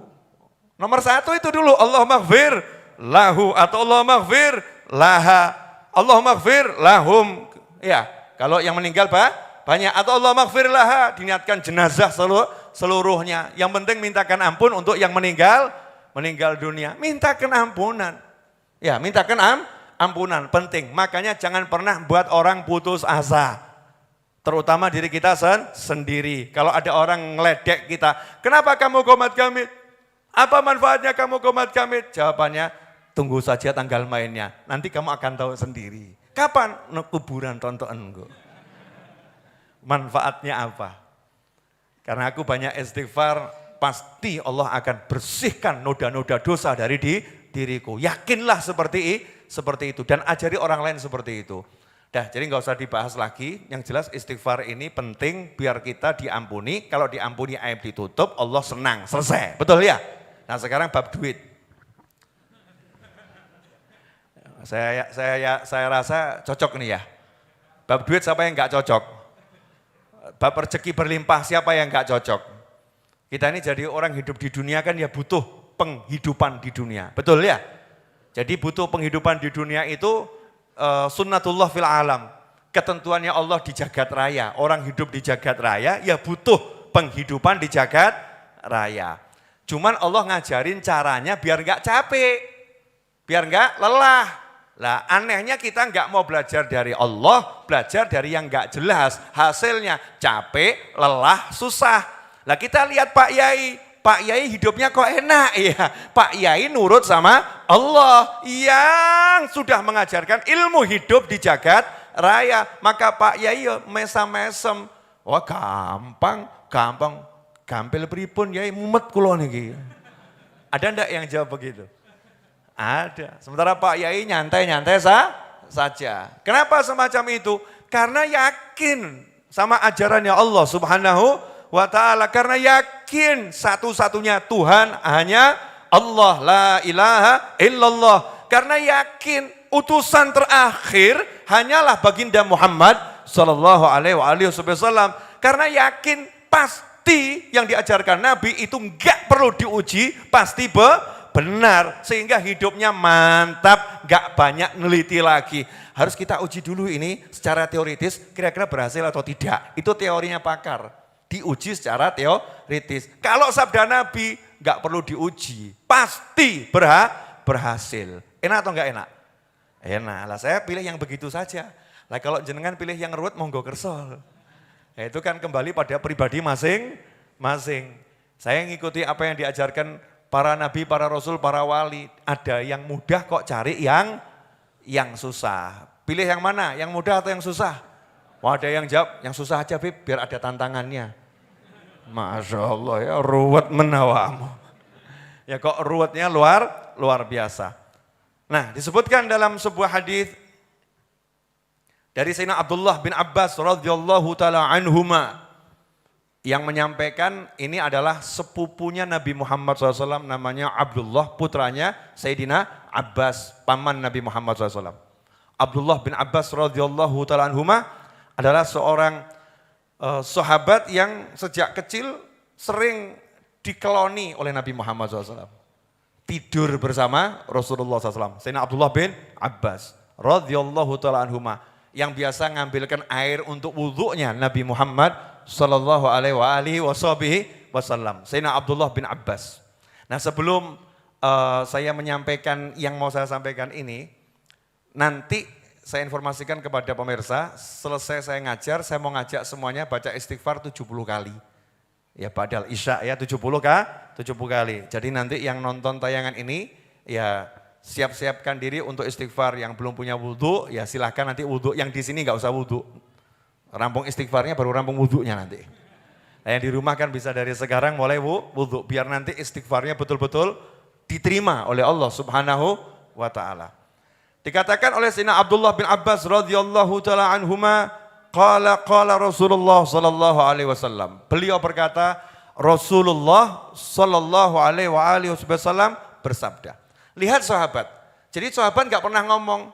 Nomor satu itu dulu, Allahumma gfir lahu atau Allahumma gfir laha. Allahumma gfir lahum. Ya, kalau yang meninggal banyak atau Allahumma gfir laha, diniatkan jenazah seluruhnya. Yang penting mintakan ampun untuk yang meninggal dunia. Mintakan ampunan. Ya, mintakan ampunan penting. Makanya jangan pernah buat orang putus asa. Terutama diri kita sendiri. Kalau ada orang ngeledek kita, kenapa kamu qomat kamit? Apa manfaatnya kamu qomat kamit? Jawabannya, tunggu saja tanggal mainnya. Nanti kamu akan tahu sendiri. Kapan? Kuburan tonton. Manfaatnya apa? Karena aku banyak istighfar, pasti Allah akan bersihkan noda-noda dosa dari diriku. Yakinlah seperti itu dan ajari orang lain seperti itu. Dah, jadi nggak usah dibahas lagi. Yang jelas istighfar ini penting biar kita diampuni. Kalau diampuni aib ditutup, Allah senang. Selesai, betul ya? Nah sekarang bab duit. Saya rasa cocok nih ya. Bab duit siapa yang nggak cocok? Bab rezeki berlimpah siapa yang nggak cocok? Kita ini jadi orang hidup di dunia kan ya butuh penghidupan di dunia. Betul ya? Jadi butuh penghidupan di dunia itu sunnatullah fil alam. Ketentuannya Allah di jagat raya. Orang hidup di jagat raya ya butuh penghidupan di jagat raya. Cuman Allah ngajarin caranya biar enggak capek. Biar enggak lelah. Lah anehnya kita enggak mau belajar dari Allah, belajar dari yang enggak jelas. Hasilnya capek, lelah, susah. Lah kita lihat Pak Yai hidupnya kok enak ya. Pak Yai nurut sama Allah yang sudah mengajarkan ilmu hidup di jagat raya. Maka Pak Yai mesam-mesem. Wah gampang. Gampil pripun Yai mumet kula niki. Ada ndak yang jawab begitu? Ada. Sementara Pak Yai nyantai-nyantai saja. Kenapa semacam itu? Karena yakin sama ajarannya Allah Subhanahu wa ta'ala. Karena yakin satu-satunya Tuhan hanya Allah, la ilaha illallah. Karena yakin utusan terakhir hanyalah baginda Muhammad sallallahu alaihi wasallam. Karena yakin pasti yang diajarkan Nabi itu enggak perlu diuji, pasti benar. Sehingga hidupnya mantap, enggak banyak neliti lagi. Harus kita uji dulu ini secara teoritis, kira-kira berhasil atau tidak. Itu teorinya pakar. Diuji secara teoritis. Kalau sabda Nabi nggak perlu diuji, pasti berhasil. Enak atau nggak enak? Enak. Lah saya pilih yang begitu saja. Lah kalau jenengan pilih yang ruwet monggo kersol. Ya, itu kan kembali pada pribadi masing-masing. Saya ngikuti apa yang diajarkan para nabi, para rasul, para wali. Ada yang mudah kok cari yang susah. Pilih yang mana? Yang mudah atau yang susah? Wah, ada yang jawab, yang susah aja Bib, biar ada tantangannya. Masya Allah ya, ruwet menawamu. Ya kok ruwetnya luar biasa. Nah, disebutkan dalam sebuah hadis dari Sayyidina Abdullah bin Abbas radhiyallahu taala anhuma yang menyampaikan ini adalah sepupunya Nabi Muhammad SAW, namanya Abdullah, putranya Sayyidina Abbas, paman Nabi Muhammad SAW. Abdullah bin Abbas radhiyallahu taala anhuma adalah seorang sahabat yang sejak kecil sering dikeloni oleh Nabi Muhammad SAW. Tidur bersama Rasulullah SAW. Sayyidina Abdullah bin Abbas radhiyallahu taala anhuma yang biasa ngambilkan air untuk wudhunya Nabi Muhammad sallallahu alaihi wasallam. Sayyidina Abdullah bin Abbas. Nah, sebelum saya menyampaikan yang mau saya sampaikan ini, nanti saya informasikan kepada pemirsa, selesai saya ngajar, saya mau ngajak semuanya baca istighfar 70 kali. Ya badal isya ya 70 kali. Jadi nanti yang nonton tayangan ini ya siap-siapkan diri untuk istighfar. Yang belum punya wudhu ya silahkan nanti wudhu, yang di sini nggak usah wudhu. Rampung istighfarnya baru rampung wudhunya nanti. Nah, yang di rumah kan bisa dari sekarang mulai wudhu, biar nanti istighfarnya betul-betul diterima oleh Allah Subhanahu wa ta'ala. Dikatakan oleh Sayyidina Abdullah bin Abbas radhiyallahu taala anhuma, qala Rasulullah sallallahu alaihi wasallam. Beliau berkata, Rasulullah sallallahu alaihi wasallam bersabda. Lihat sahabat. Jadi sahabat enggak pernah ngomong,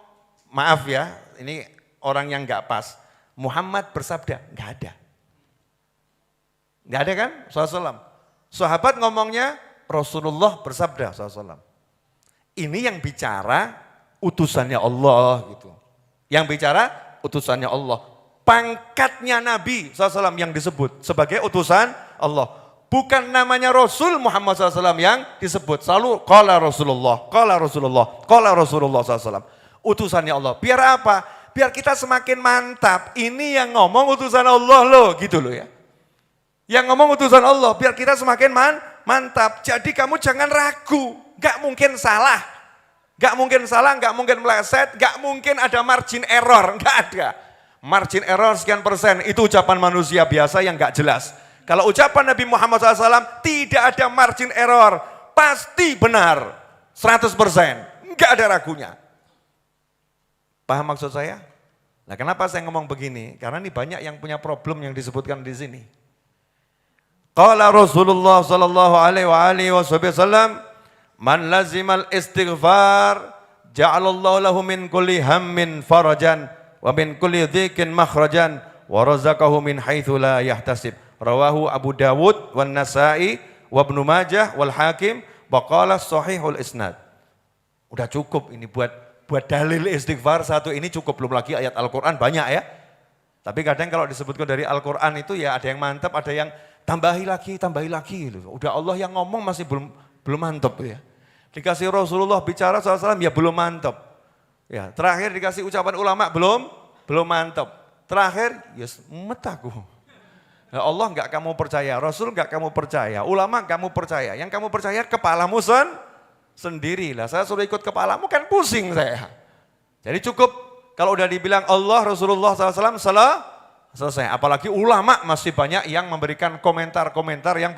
maaf ya, ini orang yang enggak pas. Muhammad bersabda, enggak ada. Enggak ada kan? SAW. Sahabat ngomongnya Rasulullah bersabda SAW. Ini yang bicara utusannya Allah gitu. Yang bicara utusannya Allah. Pangkatnya Nabi SAW yang disebut sebagai utusan Allah. Bukan namanya Rasul Muhammad SAW yang disebut. Selalu qala Rasulullah, qala Rasulullah, qala Rasulullah SAW. Utusannya Allah. Biar apa? Biar kita semakin mantap. Ini yang ngomong utusan Allah loh, gitu loh ya. Yang ngomong utusan Allah, biar kita semakin mantap. Jadi kamu jangan ragu, gak mungkin salah. Gak mungkin salah, gak mungkin meleset, gak mungkin ada margin error, gak ada. Margin error sekian persen, itu ucapan manusia biasa yang gak jelas. Kalau ucapan Nabi Muhammad SAW tidak ada margin error, pasti benar, 100%, gak ada ragunya. Paham maksud saya? Nah, kenapa saya ngomong begini? Karena ini banyak yang punya problem yang disebutkan di sini. Qala Rasulullah sallallahu alaihi wasallam, man lazimal istighfar ja'alallahu lahu min kulli hammin farajan wa min kulli dhikin makhrajan wa razaqahu min haitsu la yahtasib. Rawahu Abu Dawud wan Nasa'i wa Ibnu Majah wal Hakim wa qala sahihul isnad. Udah cukup ini buat dalil istighfar satu ini cukup, belum lagi ayat Al-Qur'an banyak ya. Tapi kadang kalau disebutkan dari Al-Qur'an itu ya ada yang mantap, ada yang tambahi lagi gitu. Udah Allah yang ngomong masih belum mantap ya. Dikasih Rasulullah bicara SAW ya belum mantap. Ya, terakhir dikasih ucapan ulama belum mantap. Terakhir yes metaku. Ya Allah enggak kamu percaya, Rasul enggak kamu percaya, ulama kamu percaya. Yang kamu percaya kepalamu sendirilah. Saya suruh ikut kepalamu kan pusing saya. Jadi cukup kalau udah dibilang Allah Rasulullah SAW selesai. Apalagi ulama masih banyak yang memberikan komentar-komentar yang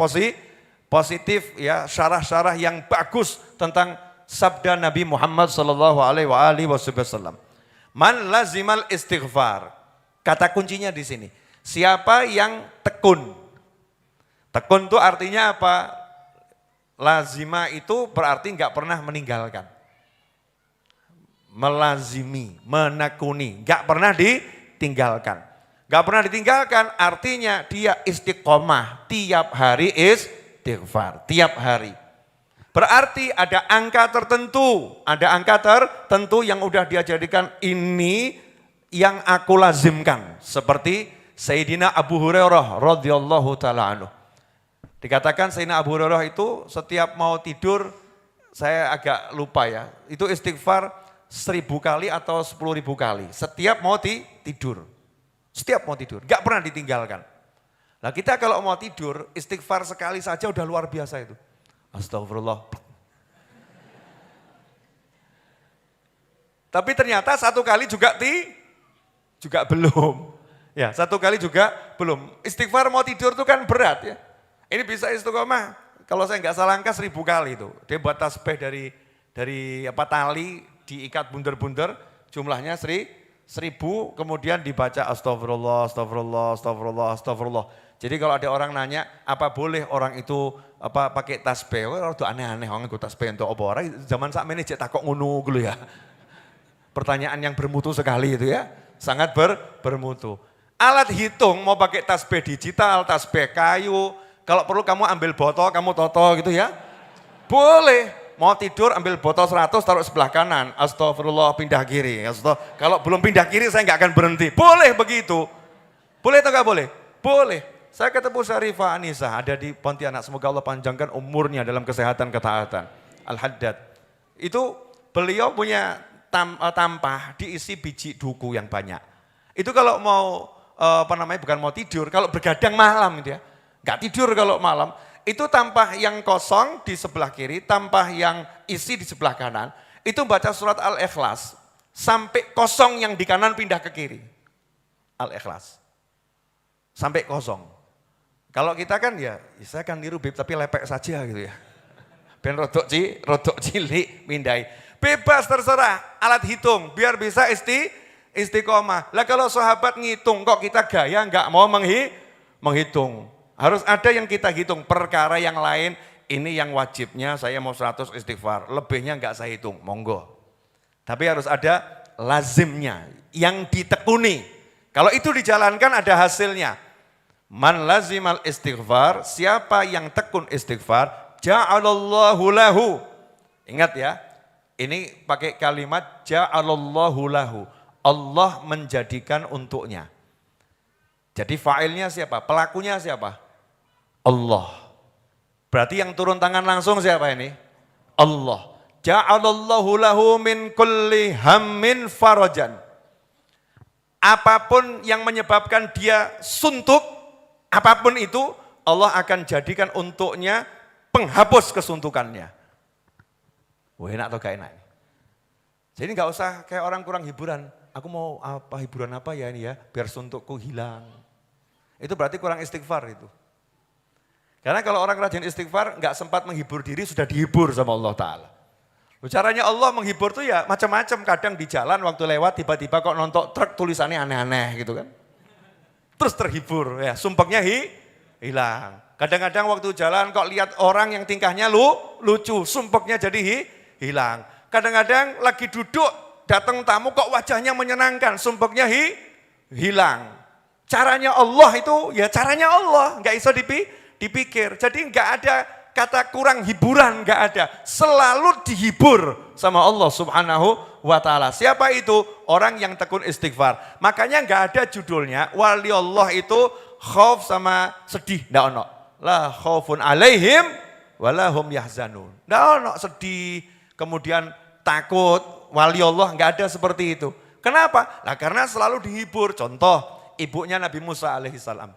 positif ya, syarah-syarah yang bagus tentang sabda Nabi Muhammad sallallahu alaihi wasallam. Man lazimal istighfar. Kata kuncinya di sini. Siapa yang tekun? Tekun itu artinya apa? Lazima itu berarti enggak pernah meninggalkan. Melazimi, menekuni, enggak pernah ditinggalkan. Enggak pernah ditinggalkan artinya dia istiqomah, tiap hari istighfar, tiap hari. Berarti ada angka tertentu yang udah dia jadikan ini yang aku lazimkan. Seperti Sayyidina Abu Hurairah radhiyallahu taala anhu. Dikatakan Sayyidina Abu Hurairah itu setiap mau tidur, saya agak lupa ya, itu istighfar 1000 kali atau 10.000 kali. Setiap mau tidur. Setiap mau tidur, gak pernah ditinggalkan. Nah kita kalau mau tidur, istighfar sekali saja udah luar biasa itu. Astagfirullah. Tapi ternyata 1 kali juga belum. Ya, 1 kali juga belum. Istighfar mau tidur itu kan berat ya. Ini bisa istiqomah. Kalau saya nggak salah angka 1000 kali itu. Dia buat tasbih dari tali diikat bunder-bunder, jumlahnya 1000, kemudian dibaca astagfirullah, astagfirullah, astagfirullah, astagfirullah. Jadi kalau ada orang nanya, apa boleh orang itu pakai tasbih? Wah, itu aneh-aneh orang ikut tasbih untuk apa? Orang zaman saat ini cek takok ngono gitu ya. Pertanyaan yang bermutu sekali itu ya, sangat bermutu. Alat hitung mau pakai tasbih digital, tasbih kayu, kalau perlu kamu ambil botol, kamu toto gitu ya. Boleh. Mau tidur ambil botol 100 taruh sebelah kanan. Astagfirullah pindah kiri. Kalau belum pindah kiri saya nggak akan berhenti. Boleh begitu. Boleh atau nggak boleh? Boleh. Saya ketemu Syarifah Anissa ada di Pontianak. Semoga Allah panjangkan umurnya dalam kesehatan ketaatan. Al-Haddad. Itu beliau punya tampah diisi biji duku yang banyak. Itu kalau mau bukan mau tidur, kalau bergadang malam gitu ya. Gak tidur kalau malam, itu tampah yang kosong di sebelah kiri, tampah yang isi di sebelah kanan, itu baca surat Al-Ikhlas, sampai kosong yang di kanan pindah ke kiri. Al-Ikhlas, sampai kosong. Kalau kita kan ya, saya kan niru Bib, tapi lepek saja gitu ya. Ben rodok cilik, mindai. Bebas terserah, alat hitung, biar bisa istiqomah. Lah kalau sahabat ngitung, kok kita gaya nggak mau menghitung. Harus ada yang kita hitung, perkara yang lain, ini yang wajibnya saya mau 100 istighfar, lebihnya enggak saya hitung, monggo. Tapi harus ada lazimnya, yang ditekuni. Kalau itu dijalankan ada hasilnya. Man lazimal istighfar, siapa yang tekun istighfar, ja'alallahu lahu. Ingat ya, ini pakai kalimat ja'alallahu lahu. Allah menjadikan untuknya. Jadi fa'ilnya siapa? Pelakunya siapa? Allah. Berarti yang turun tangan langsung siapa ini? Allah. Ja'alallahu lahu min kulli hammin farajan. Apapun yang menyebabkan dia suntuk, apapun itu, Allah akan jadikan untuknya penghapus kesuntukannya. Wah, enak atau gak enak? Jadi gak usah kayak orang kurang hiburan. Aku mau hiburan apa ya ini ya, biar suntukku hilang. Itu berarti kurang istighfar itu. Karena kalau orang rajin istighfar nggak sempat menghibur diri sudah dihibur sama Allah Ta'ala. Caranya Allah menghibur tuh ya macam-macam. Kadang di jalan waktu lewat tiba-tiba kok nonton truk tulisannya aneh-aneh gitu kan. Terus terhibur ya sumpeknya hilang. Kadang-kadang waktu jalan kok lihat orang yang tingkahnya lucu sumpeknya jadi hilang. Kadang-kadang lagi duduk datang tamu kok wajahnya menyenangkan sumpeknya hilang. Caranya Allah itu ya caranya Allah nggak bisa dipikir. Jadi enggak ada kata kurang hiburan, enggak ada. Selalu dihibur sama Allah Subhanahu wa Ta'ala. Siapa itu? Orang yang tekun istighfar. Makanya enggak ada judulnya wali Allah itu khauf sama sedih, enggak ono. La khaufun alaihim walahum yahzanun. Enggak ono sedih, kemudian takut, wali Allah enggak ada seperti itu. Kenapa? Nah, karena selalu dihibur. Contoh, ibunya Nabi Musa alaihissalam.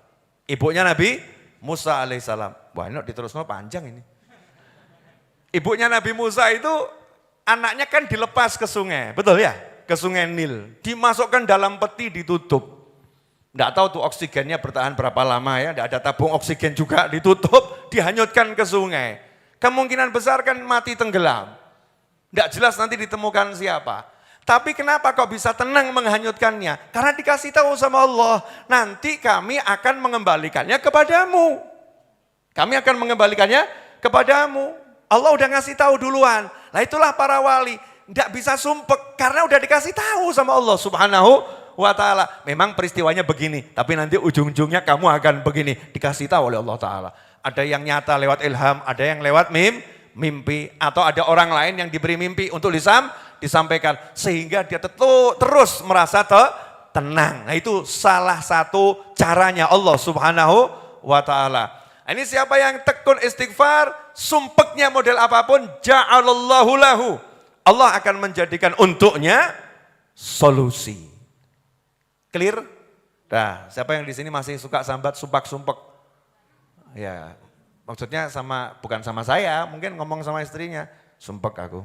Ibunya Nabi Musa alaihissalam. Wah, ini diterusnya panjang ini. Ibunya Nabi Musa itu anaknya kan dilepas ke sungai, betul ya? Ke sungai Nil. Dimasukkan dalam peti ditutup. Enggak tahu tuh oksigennya bertahan berapa lama ya, enggak ada tabung oksigen juga, ditutup, dihanyutkan ke sungai. Kemungkinan besar kan mati tenggelam. Enggak jelas nanti ditemukan siapa. Tapi kenapa kok bisa tenang menghanyutkannya? Karena dikasih tahu sama Allah, nanti kami akan mengembalikannya kepadamu. Kami akan mengembalikannya kepadamu. Allah udah ngasih tahu duluan. Nah itulah para wali, tidak bisa sumpek karena udah dikasih tahu sama Allah Subhanahu wa Ta'ala. Memang peristiwanya begini, tapi nanti ujung-ujungnya kamu akan begini. Dikasih tahu oleh Allah Ta'ala. Ada yang nyata lewat ilham, ada yang lewat mimpi, atau ada orang lain yang diberi mimpi untuk disampaikan sehingga dia terus merasa tenang. Nah itu salah satu caranya Allah Subhanahu wa Ta'ala. Ini siapa yang tekun istighfar, sumpeknya model apapun, ja'alallahu lahu. Allah akan menjadikan untuknya solusi. Clear? Nah, siapa yang di sini masih suka sambat sumpak-sumpek? Ya, maksudnya bukan sama saya, mungkin ngomong sama istrinya, sumpek aku.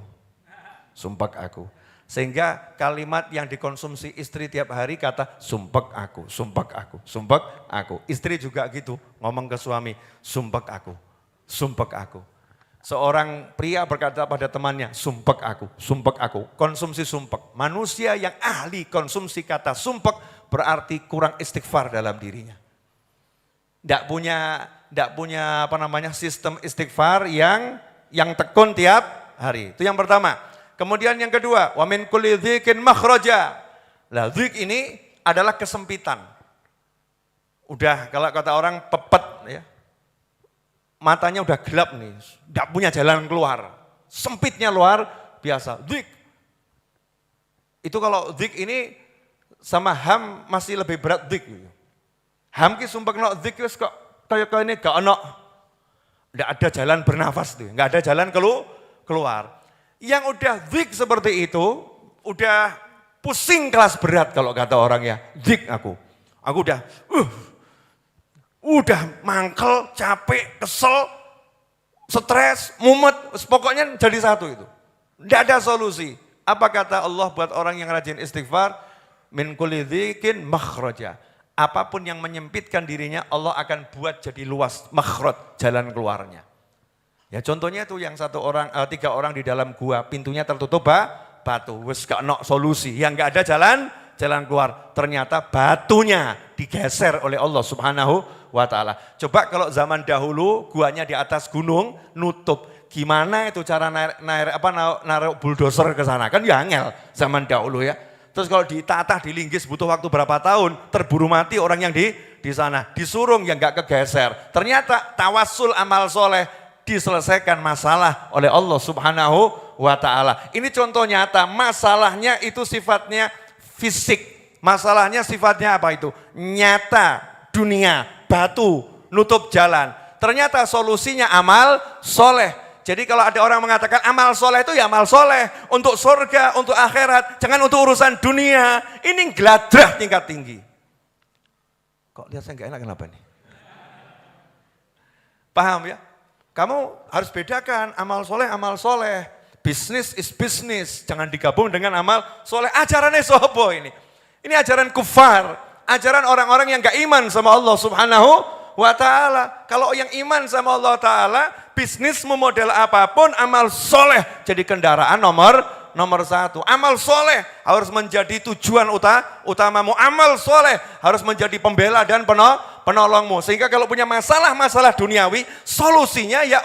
Sumpek aku. Sehingga kalimat yang dikonsumsi istri tiap hari kata sumpek aku, sumpek aku, sumpek aku. Istri juga gitu, ngomong ke suami, sumpek aku, sumpek aku. Seorang pria berkata pada temannya, sumpek aku, sumpek aku. Konsumsi sumpek. Manusia yang ahli konsumsi kata sumpek berarti kurang istighfar dalam dirinya. Tidak punya sistem istighfar yang tekun tiap hari. Itu yang pertama. Kemudian yang kedua, wa min kulli dzikin makhraja. Lah dzik ini adalah kesempitan. Udah kalau kata orang pepet ya. Matanya udah gelap nih, tidak punya jalan keluar. Sempitnya luar biasa. Dzik. Itu kalau dzik ini sama ham masih lebih berat dzik. Ham ki sumpah kena dzik kok kayak ini gak ono. Tidak ada jalan bernafas tuh, nggak ada jalan keluar. Yang udah dzik seperti itu, udah pusing kelas berat kalau kata orang ya. Dzik aku udah mangkel, capek, kesel, stres, mumet, pokoknya jadi satu itu. Tidak ada solusi. Apa kata Allah buat orang yang rajin istighfar? Min kulli dzikin makhraja. Apapun yang menyempitkan dirinya Allah akan buat jadi luas, makhraj, jalan keluarnya. Ya contohnya itu yang tiga orang di dalam gua, pintunya tertutup batu, wes gak ono solusi, yang gak ada jalan keluar. Ternyata batunya digeser oleh Allah Subhanahu wa ta'ala. Coba kalau zaman dahulu guanya di atas gunung nutup, gimana itu cara naruh bulldozer ke sana? Kan ya angel zaman dahulu ya. Terus kalau ditatah, dilinggis butuh waktu berapa tahun, terburu mati orang yang di sana, disurung yang enggak kegeser. Ternyata tawassul amal soleh diselesaikan masalah oleh Allah Subhanahu wa ta'ala. Ini contoh nyata, masalahnya itu sifatnya fisik. Masalahnya sifatnya apa itu? Nyata, dunia, batu, nutup jalan. Ternyata solusinya amal soleh. Jadi kalau ada orang mengatakan amal soleh itu ya amal soleh. Untuk surga, untuk akhirat. Jangan untuk urusan dunia. Ini geladrah tingkat tinggi. Kok lihat saya gak enak kenapa nih? Paham ya? Kamu harus bedakan amal soleh. Bisnis is bisnis. Jangan digabung dengan amal soleh. Ajarannya sopo ini? Ini ajaran kufar. Ajaran orang-orang yang gak iman sama Allah Subhanahu wa ta'ala. Kalau yang iman sama Allah ta'ala, bisnis memodel apapun, amal soleh jadi kendaraan nomor satu. Amal soleh harus menjadi tujuan utamamu. Amal soleh harus menjadi pembela dan penolongmu. Sehingga kalau punya masalah duniawi, solusinya ya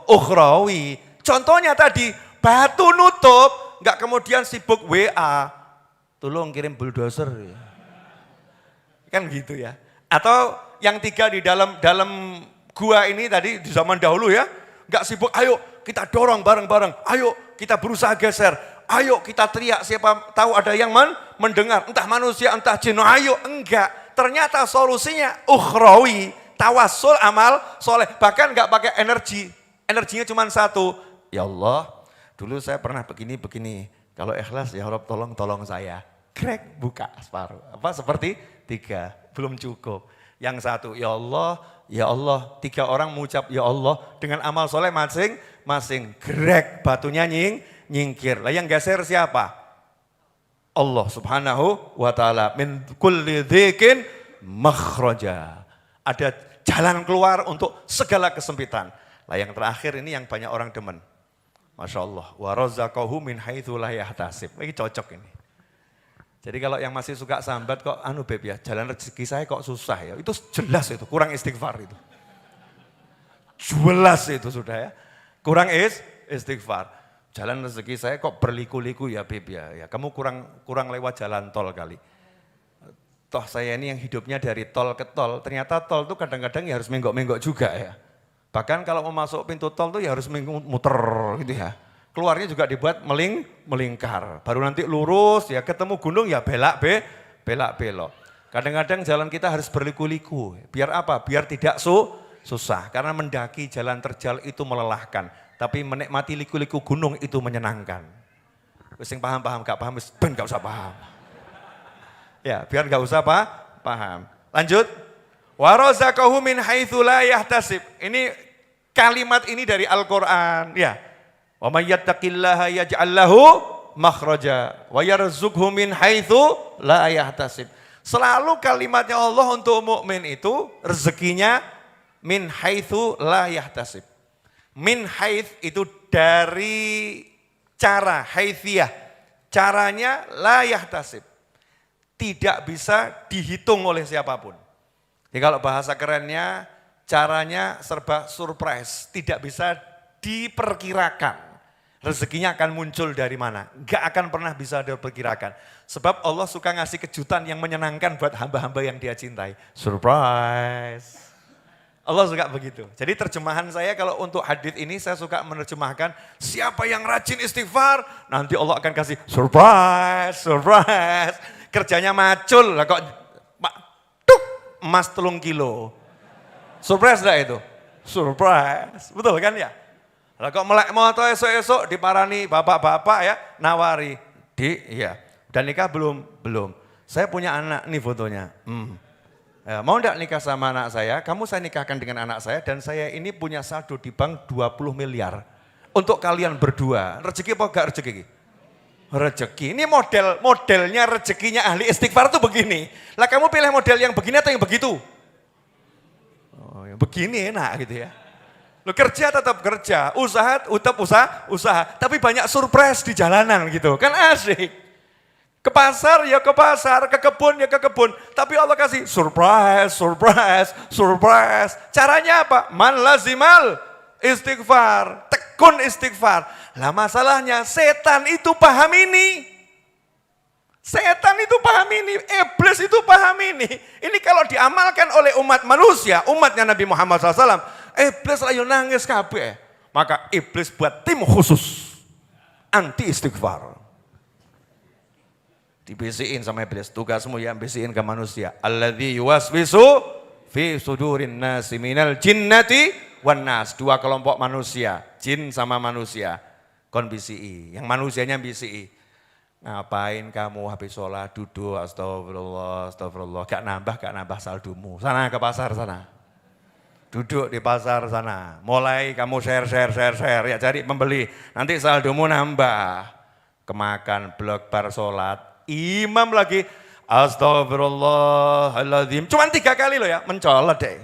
ukhrawi. Contohnya tadi, batu nutup, gak kemudian sibuk WA. Tolong kirim bulldozer ya. Kan gitu ya. Atau yang tiga di dalam gua ini tadi di zaman dahulu ya, nggak sibuk, ayo kita dorong bareng-bareng, ayo kita berusaha geser, ayo kita teriak, siapa tahu ada yang mendengar, entah manusia, entah jin, ayo, enggak. Ternyata solusinya ukhrawi, tawassul amal soleh, bahkan nggak pakai energinya cuma satu, ya Allah, dulu saya pernah begini, kalau ikhlas ya Rob tolong saya. Krek, buka separuh. Apa seperti 3, belum cukup. Yang satu, ya Allah, 3 orang mengucap ya Allah dengan amal soleh masing-masing. Grek, batunya nyingkir. Lah yang geser siapa? Allah Subhanahu wa ta'ala. Min kulli dzikin makhraja. Ada jalan keluar untuk segala kesempitan. Lah yang terakhir ini yang banyak orang demen. Masya Allah. Wa razaqahu min haitsu la yahtasib. Ini cocok ini. Jadi kalau yang masih suka sambat kok Beb ya, jalan rezeki saya kok susah ya. Itu jelas itu, kurang istighfar itu. Jelas itu sudah ya. Kurang istighfar. Jalan rezeki saya kok berliku-liku ya Beb ya. Ya kamu kurang lewat jalan tol kali. Toh saya ini yang hidupnya dari tol ke tol, ternyata tol itu kadang-kadang ya harus menggok-menggok juga ya. Bahkan kalau mau masuk pintu tol tuh ya harus muter gitu ya. Keluarnya juga dibuat melingkar. Baru nanti lurus ya ketemu gunung ya belak-belok. Kadang-kadang jalan kita harus berliku-liku. Biar apa? Biar tidak susah. Karena mendaki jalan terjal itu melelahkan. Tapi menikmati liku-liku gunung itu menyenangkan. Wis sing paham-paham, gak paham wis ben gak usah paham. Ya, biar gak usah paham. Lanjut. Wa razaqahu min haitsu la yahtasib. Ini kalimat ini dari Al-Qur'an, ya. Wa may yattaqillaha yaj'al lahu makhraja wa yarzuqhu min haitsu la yahtasib. Selalu kalimatnya Allah untuk mukmin itu rezekinya min haitsu la yahtasib. Min haits itu dari cara, haitsiyah. Caranya la yahtasib. Tidak bisa dihitung oleh siapapun. Jadi kalau bahasa kerennya, caranya serba surprise. Tidak bisa diperkirakan. Rezekinya akan muncul dari mana. Enggak akan pernah bisa diperkirakan. Sebab Allah suka ngasih kejutan yang menyenangkan buat hamba-hamba yang dia cintai. Surprise. Allah suka begitu. Jadi terjemahan saya kalau untuk hadits ini saya suka menerjemahkan siapa yang rajin istighfar nanti Allah akan kasih surprise, surprise. Kerjanya macul lah kok tuk emas 3 kilo. Surprise enggak itu? Surprise. Betul kan ya? Lah kok melek moto esok-esok diparani bapak-bapak ya nawari. Iya. Dan nikah belum? Belum. Saya punya anak nih fotonya. Ya, mau enggak nikah sama anak saya? Kamu saya nikahkan dengan anak saya dan saya ini punya saldo di bank 20 miliar. Untuk kalian berdua, rezeki apa enggak rezeki? Rezeki. Ini modelnya rezekinya ahli istighfar tuh begini. Lah kamu pilih model yang begini atau yang begitu? Oh, yang begini enak gitu ya. Lo kerja tetap kerja, usaha tetap usaha. Tapi banyak surprise di jalanan gitu, kan asik. Ke pasar ya ke pasar, ke kebun ya ke kebun. Tapi Allah kasih surprise, surprise, surprise. Caranya apa? Man lazimal istighfar, tekun istighfar. Lah masalahnya setan itu paham ini. Setan itu paham ini, iblis itu paham ini. Ini kalau diamalkan oleh umat manusia, umatnya Nabi Muhammad SAW, iblis layu nangis kabeh. Maka iblis buat tim khusus anti istighfar. Dibisikin sama iblis, tugasmu ya bisikin ke manusia. Alladzi yuwaswisu fi sudurin nasi minal jinnati wan nas. 2 kelompok manusia, jin sama manusia. Kon bisi'i, yang manusianya bisi'i. Ngapain kamu habis sholat duduk astagfirullah, astagfirullah. Gak nambah saldomu. Sana ke pasar sana. Duduk di pasar sana. Mulai kamu share. Ya cari pembeli. Nanti saldomu nambah. Kemakan blok bar sholat. Imam lagi astagfirullahaladzim. Cuman 3 kali loh ya, mencolot deh.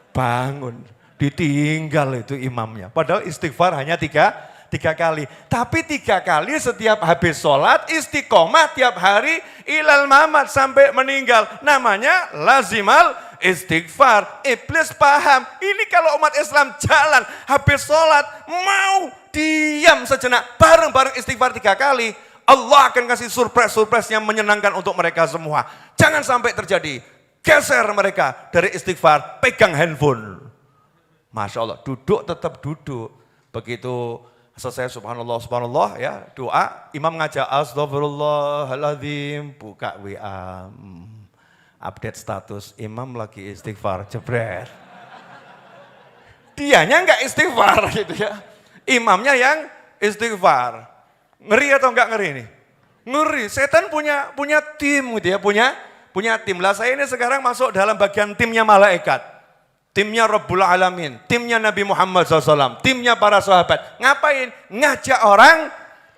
Bangun, ditinggal itu imamnya. Padahal istighfar hanya 3 kali. Tapi 3 kali setiap habis sholat, istiqomah tiap hari, ilal mamat sampai meninggal. Namanya lazimal istighfar. Iblis paham, ini kalau umat Islam jalan, habis sholat, mau diam sejenak, bareng-bareng istighfar 3 kali. Allah akan kasih surprise yang menyenangkan untuk mereka semua. Jangan sampai terjadi. Geser mereka dari istighfar, pegang handphone. Masya Allah, duduk tetap duduk. Begitu selesai subhanallah ya, doa, imam ngajak astagfirullahaladzim, buka WA. Update status, imam lagi istighfar, jebret. Dianya enggak istighfar gitu ya. Imamnya yang istighfar. Ngeri atau enggak ngeri nih? Ngeri, setan punya tim gitu ya, punya tim. Lah saya ini sekarang masuk dalam bagian timnya malaikat. Timnya Rabbul Alamin, timnya Nabi Muhammad SAW, timnya para sahabat. Ngapain? Ngajak orang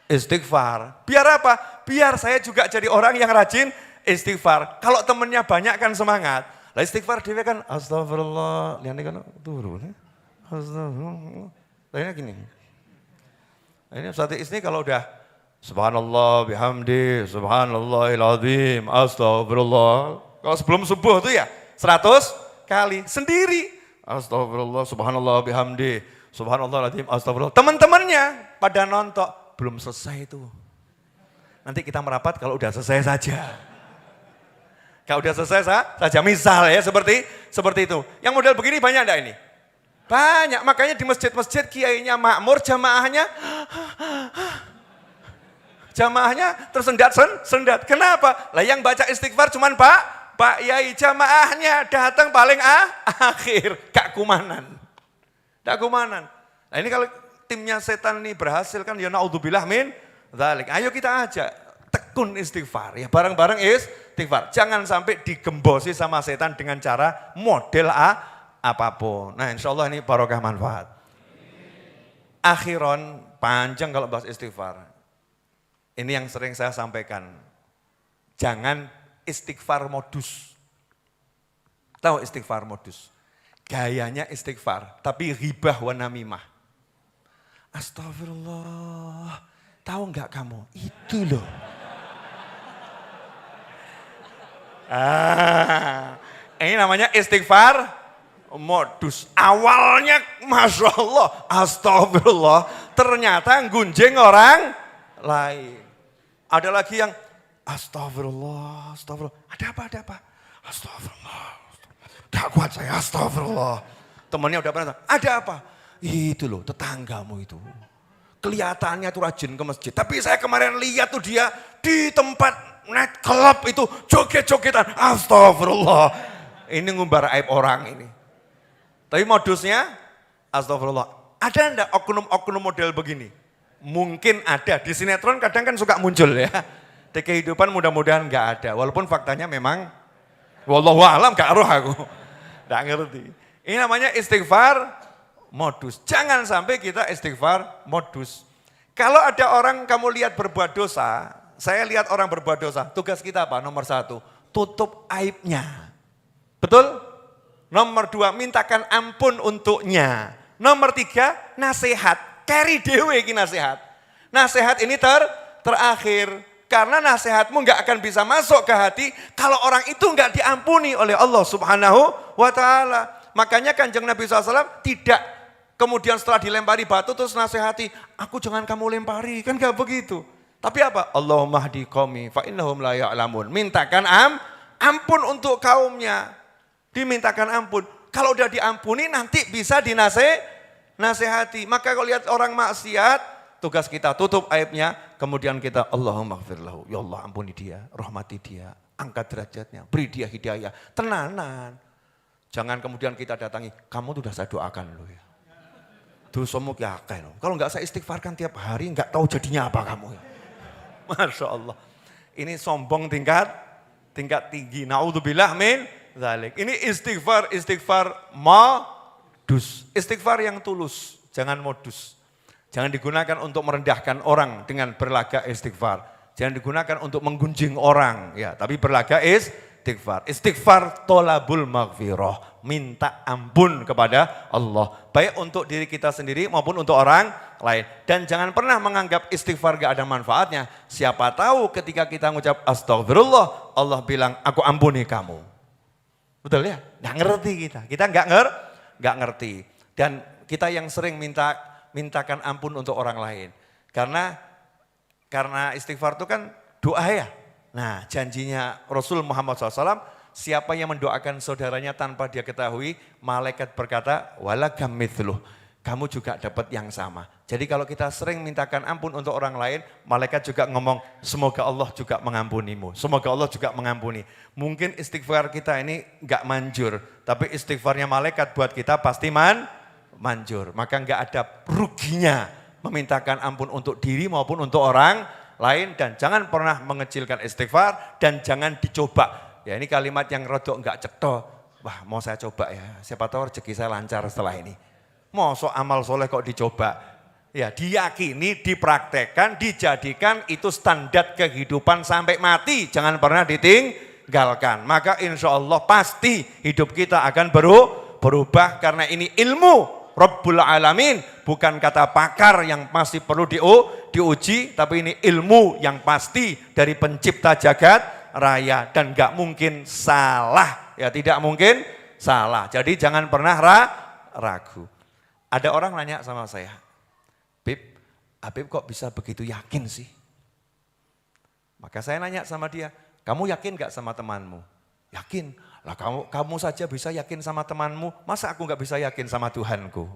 istighfar. Biar apa? Biar saya juga jadi orang yang rajin istighfar. Kalau temennya banyak kan semangat. Lah istighfar dia kan astagfirullah. Lihat kan turun. Astagfirullah. Lainnya gini. Ini Ustaz ini kalau udah subhanallah bihamdi, subhanallahil azim, astagfirullah. Kalau sebelum subuh itu ya 100 kali sendiri. Astagfirullah, subhanallah bihamdi, subhanallahil azim, astagfirullah. Teman-temannya pada nonton, belum selesai itu. Nanti kita merapat kalau udah selesai saja. Kalau udah selesai saja, misal ya seperti itu. Yang model begini banyak enggak ini? Banyak, makanya di masjid-masjid kiainya makmur, jamaahnya tersendat. Kenapa? Lah yang baca istighfar cuman Pak Yai, jamaahnya datang paling akhir, gak kumanan. Nah ini kalau timnya setan ini berhasil kan ya naudzubillah min dzalik. Ayo kita ajak tekun istighfar ya, bareng-bareng istighfar. Jangan sampai digembosi sama setan dengan cara model apapun. Nah, insya Allah ini barokah manfaat. Akhiron, panjang kalau bahas istighfar. Ini yang sering saya sampaikan. Jangan istighfar modus. Tahu istighfar modus? Gayanya istighfar, tapi ghibah wa namimah. Astagfirullah, tahu enggak kamu? Itu loh. Ini namanya istighfar modus. Awalnya Masya Allah, astagfirullah, ternyata gunjing orang lain. Ada lagi yang astagfirullah, astagfirullah. Ada apa? Astagfirullah. Gak kuat saya, astagfirullah. Temannya udah pernah, ada apa? Itu loh, tetanggamu itu. Kelihatannya tuh rajin ke masjid. Tapi saya kemarin lihat tuh dia di tempat night club itu joget-jogetan. Astagfirullah. Ini ngumbar aib orang ini. Tapi modusnya, astagfirullah. Ada enggak oknum-oknum model begini? Mungkin ada, di sinetron kadang kan suka muncul ya. Di kehidupan mudah-mudahan enggak ada. Walaupun faktanya memang, wallahu alam gak aruh aku. Enggak ngerti. Ini namanya istighfar modus. Jangan sampai kita istighfar modus. Kalau ada orang kamu lihat berbuat dosa, saya lihat orang berbuat dosa, tugas kita apa? Nomor 1, tutup aibnya. Betul? Nomor 2, mintakan ampun untuknya. Nomor 3, nasihat. Carry dewe ini nasihat. Nasihat ini terakhir. Karena nasihatmu nggak akan bisa masuk ke hati kalau orang itu nggak diampuni oleh Allah Subhanahu wa Ta'ala. Makanya Kanjeng Nabi SAW tidak kemudian setelah dilempari batu terus nasihati, aku jangan kamu lempari, kan nggak begitu. Tapi apa? Allahumma hdi qaumi fa innahum la ya'lamun. Mintakan ampun untuk kaumnya. Dimintakan ampun. Kalau udah diampuni nanti bisa dinasehati. Maka kalau lihat orang maksiat, tugas kita tutup aibnya, kemudian kita Allahumma gfirlahu, ya Allah ampuni dia, rahmati dia, angkat derajatnya, beri dia hidayah, tenanan. Jangan kemudian kita datangi, kamu tuh udah saya doakan loh ya. Dosamu kiakai loh. Kalau enggak saya istighfarkan tiap hari, enggak tahu jadinya apa kamu ya. Masya Allah. Ini sombong tingkat tinggi. Naudzubillah min dzalik. Ini istighfar modus. Istighfar yang tulus, jangan modus. Jangan digunakan untuk merendahkan orang dengan berlaga istighfar. Jangan digunakan untuk menggunjing orang, ya, tapi berlaga istighfar. Istighfar tolabul maghfirah, minta ampun kepada Allah. Baik untuk diri kita sendiri maupun untuk orang lain. Dan jangan pernah menganggap istighfar gak ada manfaatnya. Siapa tahu ketika kita mengucap astagfirullah, Allah bilang aku ampuni kamu. Betul ya? Gak ngerti kita gak ngerti. Dan kita yang sering mintakan ampun untuk orang lain. Karena istighfar itu kan doa ya. Nah, janjinya Rasul Muhammad SAW, siapa yang mendoakan saudaranya tanpa dia ketahui, malaikat berkata, walakam mithluh, kamu juga dapat yang sama. Jadi kalau kita sering mintakan ampun untuk orang lain, malaikat juga ngomong, semoga Allah juga mengampunimu, semoga Allah juga mengampuni. Mungkin istighfar kita ini enggak manjur, tapi istighfarnya malaikat buat kita pasti manjur. Maka enggak ada ruginya memintakan ampun untuk diri maupun untuk orang lain, dan jangan pernah mengecilkan istighfar dan jangan dicoba. Ya ini kalimat yang rodok enggak cetok. Wah mau saya coba ya, siapa tahu rezeki saya lancar setelah ini. Mosok amal soleh kok dicoba. Ya diyakini, dipraktekkan, dijadikan itu standar kehidupan sampai mati. Jangan pernah ditinggalkan. Maka insya Allah pasti hidup kita akan berubah karena ini ilmu Rabbul Alamin, bukan kata pakar yang masih perlu diuji, tapi ini ilmu yang pasti dari pencipta jagat raya dan gak mungkin salah, ya tidak mungkin salah. Jadi jangan pernah ragu. Ada orang nanya sama saya, Habib kok bisa begitu yakin sih? Maka saya nanya sama dia, kamu yakin gak sama temanmu? Yakin. Lah kamu saja bisa yakin sama temanmu, masa aku nggak bisa yakin sama Tuhanku?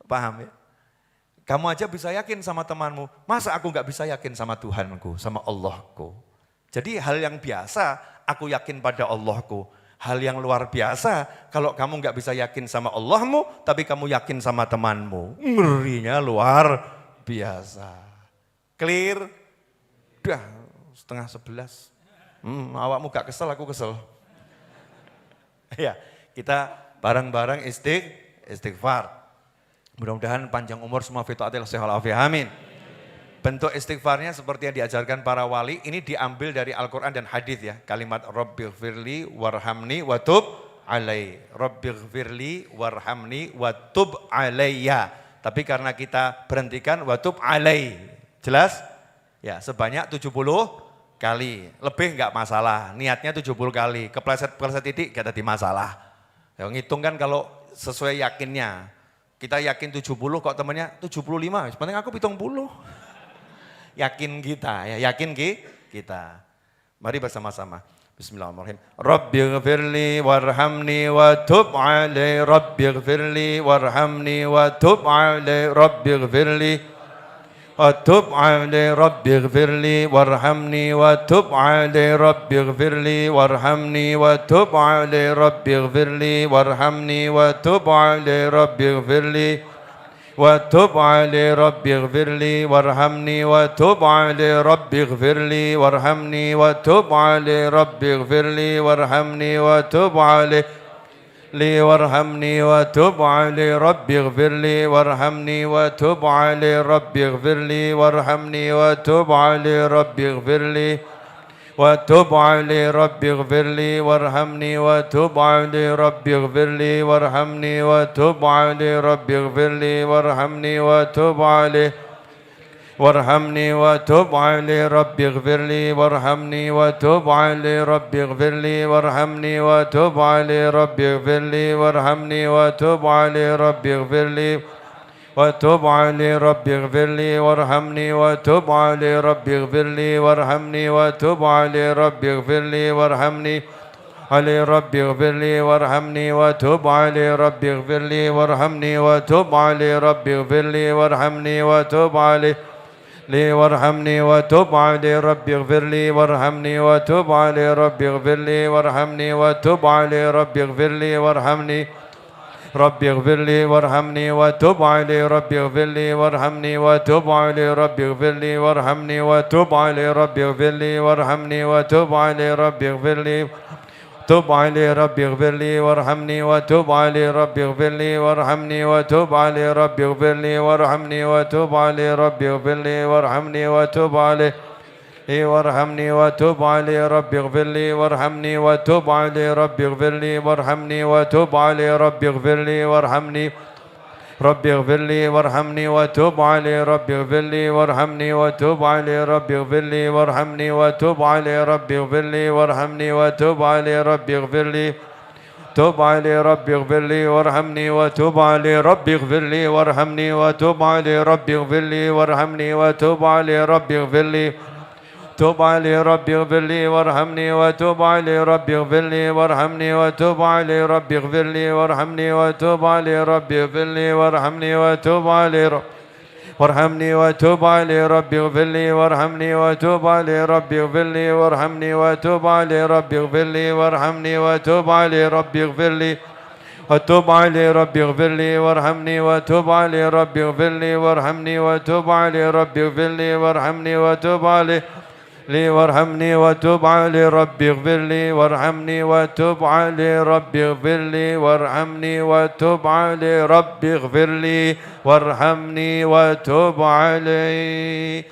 Paham ya? Kamu aja bisa yakin sama temanmu, masa aku nggak bisa yakin sama Tuhanku, sama Allahku? Jadi hal yang biasa, aku yakin pada Allahku. Hal yang luar biasa, kalau kamu nggak bisa yakin sama Allahmu, tapi kamu yakin sama temanmu. Ngerinya luar biasa. Clear? Udah, 10:30. Awakmu gak kesel, aku kesel. Ya, kita bareng-bareng istighfar. Mudah-mudahan panjang umur semua fitaatil sehal afiyah. Amin. Bentuk istighfarnya seperti yang diajarkan para wali, ini diambil dari Al-Quran dan hadis ya. Kalimat Rabbighfirli warhamni watub alai. Rabbighfirli warhamni watub alayya. Tapi karena kita berhentikan watub alai. Jelas? Ya, sebanyak 70 kali. Lebih enggak masalah. Niatnya 70 kali. Kepleset-kepleset titik enggak ada masalah. Ya, ngitung kan kalau sesuai yakinnya. Kita yakin 70 kok temannya 75. Penting aku 70. Yakin kita, ya yakin kita. Mari bersama-sama. Bismillahirrahmanirrahim. Rabbighfirli warhamni wa tub alai. Rabbighfirli warhamni wa tub alai. Rabbighfirli wa tub alai. Rabbighfirli warhamni wa tub alai. Rabbighfirli warhamni wa tub alai. Rabbighfirli warhamni wa tub alai. Rabbighfirli وتب علي ربي اغفر لي وارحمني وتب علي ربي اغفر لي وارحمني وتب علي ربي اغفر لي وارحمني وتب علي لي وارحمني وتب علي ربي اغفر لي وارحمني وتب علي ربي اغفر لي وارحمني وتب علي ربي اغفر لي وتب علي ربي اغفر لي وارحمني وتب علي ربي اغفر لي وارحمني وتب علي ربي اغفر لي وارحمني وتب علي وارحمني وتب علي ربي اغفر لي وارحمني وتب علي ربي اغفر لي وارحمني وتب علي ربي اغفر لي وارحمني وتب علي ربي اغفر لي وتب علي ربي اغفر لي وارحمني وتب علي ربي اغفر لي وارحمني وتب علي ربي اغفر لي وارحمني علي ربي اغفر لي وارحمني وتب علي ربي اغفر لي وارحمني وتب علي ربي اغفر لي وارحمني وتب علي لي وارحمني وتب علي ربي اغفر لي وارحمني وتب علي ربي اغفر لي وارحمني وتب علي ربي اغفر لي وارحمني ربي اغفر لي وارحمني وتب علي ربي اغفر لي وارحمني وتب علي ربي اغفر لي وارحمني وتب علي ربي اغفر لي وارحمني وتب علي ربي اغفر لي تب علي ربي اغفر لي وارحمني وتب علي ربي اغفر لي وارحمني وتب علي ربي اغفر لي وارحمني وتب علي ربي اغفر لي وارحمني وتب علي وارحمني وتب علي ربي اغفر لي وارحمني وتب علي ربي اغفر لي وارحمني وتب علي ربي اغفر لي وارحمني ربي اغفر لي وارحمني وتب علي ربي اغفر لي وارحمني وتب علي ربي اغفر لي وارحمني وتب علي ربي اغفر لي وارحمني وتب علي ربي اغفر لي تب علي ربي اغفر لي وارحمني وتب علي ربي اغفر لي وارحمني وتب علي ربي اغفر لي وارحمني وتب علي ربي اغفر لي تب علي ربي اغفر لي وارحمني وتب علي ربي اغفر لي وارحمني وتب علي ربي اغفر لي وارحمني وتب علي ربي اغفر لي وارحمني وتب علي وارحمني وتب علي ربي اغفر لي وارحمني وتب علي ربي اغفر لي وارحمني وتب علي ربي اغفر لي وارحمني وتب علي ربي اغفر لي وتب علي ربي اغفر لي وارحمني وتب علي ربي اغفر لي وارحمني وتب علي ربي اغفر لي وارحمني وتب علي لي وارحمني وتب علي ربي اغفر لي وارحمني وتب علي ربي اغفر لي وارحمني وتب علي ربي اغفر لي وارحمني وتب علي.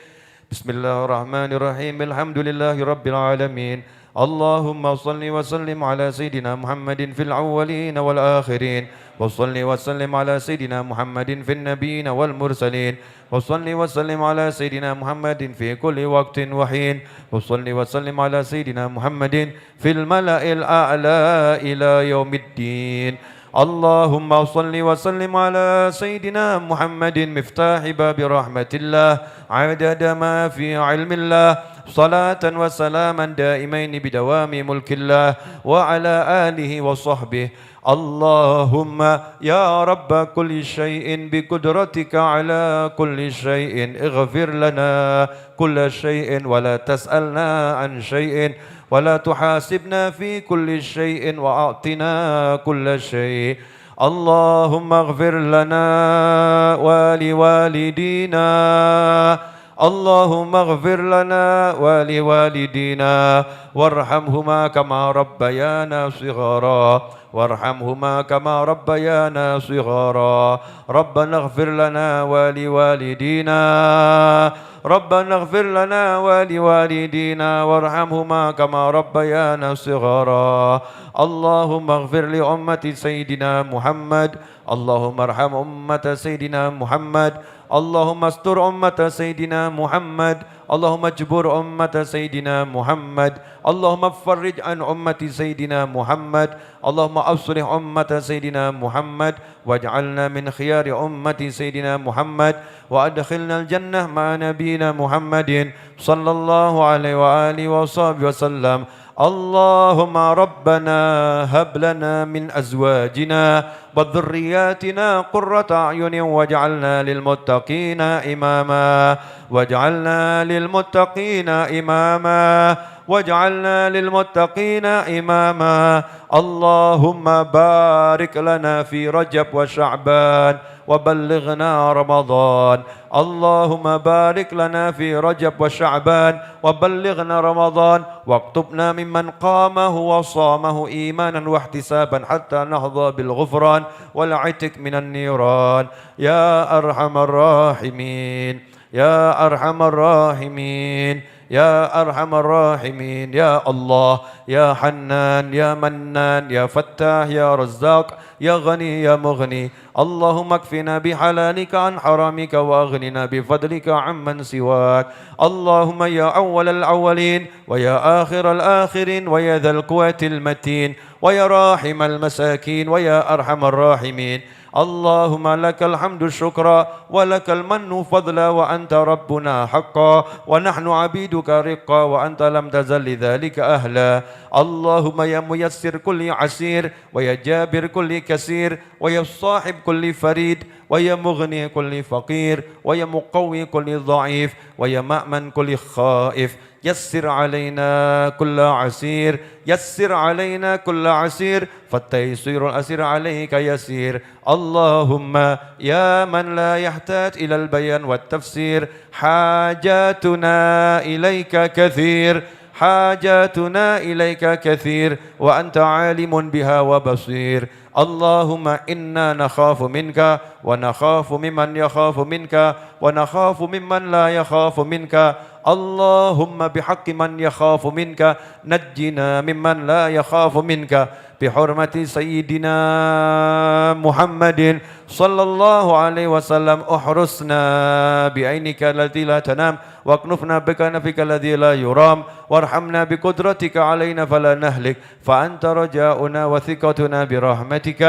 بسم الله الرحمن الرحيم. الحمد لله رب العالمين. اللهم صل وسلم على سيدنا محمد في الأولين والآخرين، وصل وسلم على سيدنا محمد في النبيين والمرسلين، وصل وسلم على سيدنا محمد في كل وقت وحين، وصل وسلم على سيدنا محمد في الملأ الأعلى إلى يوم الدين. اللهم صل وسلم على سيدنا محمد مفتاح باب رحمة الله عدد ما في علم الله، صلاة وسلاما دائمين بدوام ملك الله وعلى آله وصحبه. اللهم يا رب كل شيء بقدرتك على كل شيء اغفر لنا كل شيء ولا تسألنا عن شيء ولا تحاسبنا في كل شيء وأعطنا كل شيء. اللهم اغفر لنا ولوالدينا اللهم اغفر لنا ولوالدينا وارحمهما كما ربيانا صغارا وارحمهما كما ربيانا صغارا ربنا اغفر لنا ولوالدينا ربنا اغفر لنا ولوالدينا وارحمهما كما ربيانا صغارا اللهم اغفر لأمة سيدنا محمد اللهم ارحم أمة سيدنا محمد اللهم استر أمة سيدنا محمد اللهم اجبر أمة سيدنا محمد اللهم فرج عن أمة سيدنا محمد اللهم أصلح أمة سيدنا محمد واجعلنا من خيار أمة سيدنا محمد وأدخلنا الجنة مع نبينا محمد صلى الله عليه وآله وصحبه وسلم اللهم ربنا هب لنا من أزواجنا وذرياتنا قرة أعين واجعلنا للمتقين إماما واجعلنا للمتقين إماما واجعلنا للمتقين إماما اللهم بارك لنا في رجب وشعبان وبلغنا رمضان اللهم بارك لنا في رجب وشعبان وبلغنا رمضان واكتبنا ممن قامه وصامه إيمانا واحتسابا حتى نحظى بالغفران والعتق من النيران يا أرحم الراحمين يا أرحم الراحمين يا أرحم الراحمين يا الله يا حنان يا منان يا فتاح يا رزاق يا غني يا مغني اللهم اكفنا بحلالك عن حرامك واغننا بفضلك عمن سواك اللهم يا أول الأولين ويا آخر الآخرين ويا ذا القوة المتين ويا راحم المساكين ويا أرحم الراحمين اللهم لك الحمد شكرا ولك المن فضلا وأنت ربنا حقا ونحن عبيدك رقا وأنت لم تزل لذلك أهلا اللهم يا ميسر كل عسير ويا جابر كل كسير ويا صاحب كل فريد ويا مغني كل فقير ويا مقوي كل ضعيف ويا مأمن كل خائف يسر علينا كل عسير يسر علينا كل عسير فالتيسير الأسير عليك يسير اللهم يا من لا يحتاج إلى البيان والتفسير حاجاتنا إليك كثير حاجاتنا إليك كثير وأنت عالم بها وبصير اللهم إنا نخاف منك ونخاف ممن يخاف منك ونخاف ممن لا يخاف منك اللهم بحق من يخاف منك نجنا ممن لا يخاف منك بحرمة سيدنا محمد صلى الله عليه وسلم احرسنا بعينك التي لا تنام واكنفنا بكنفك الذي لا يرام وارحمنا بقدرتك علينا فلا نهلك فأنت رجاؤنا وثقتنا برحمتك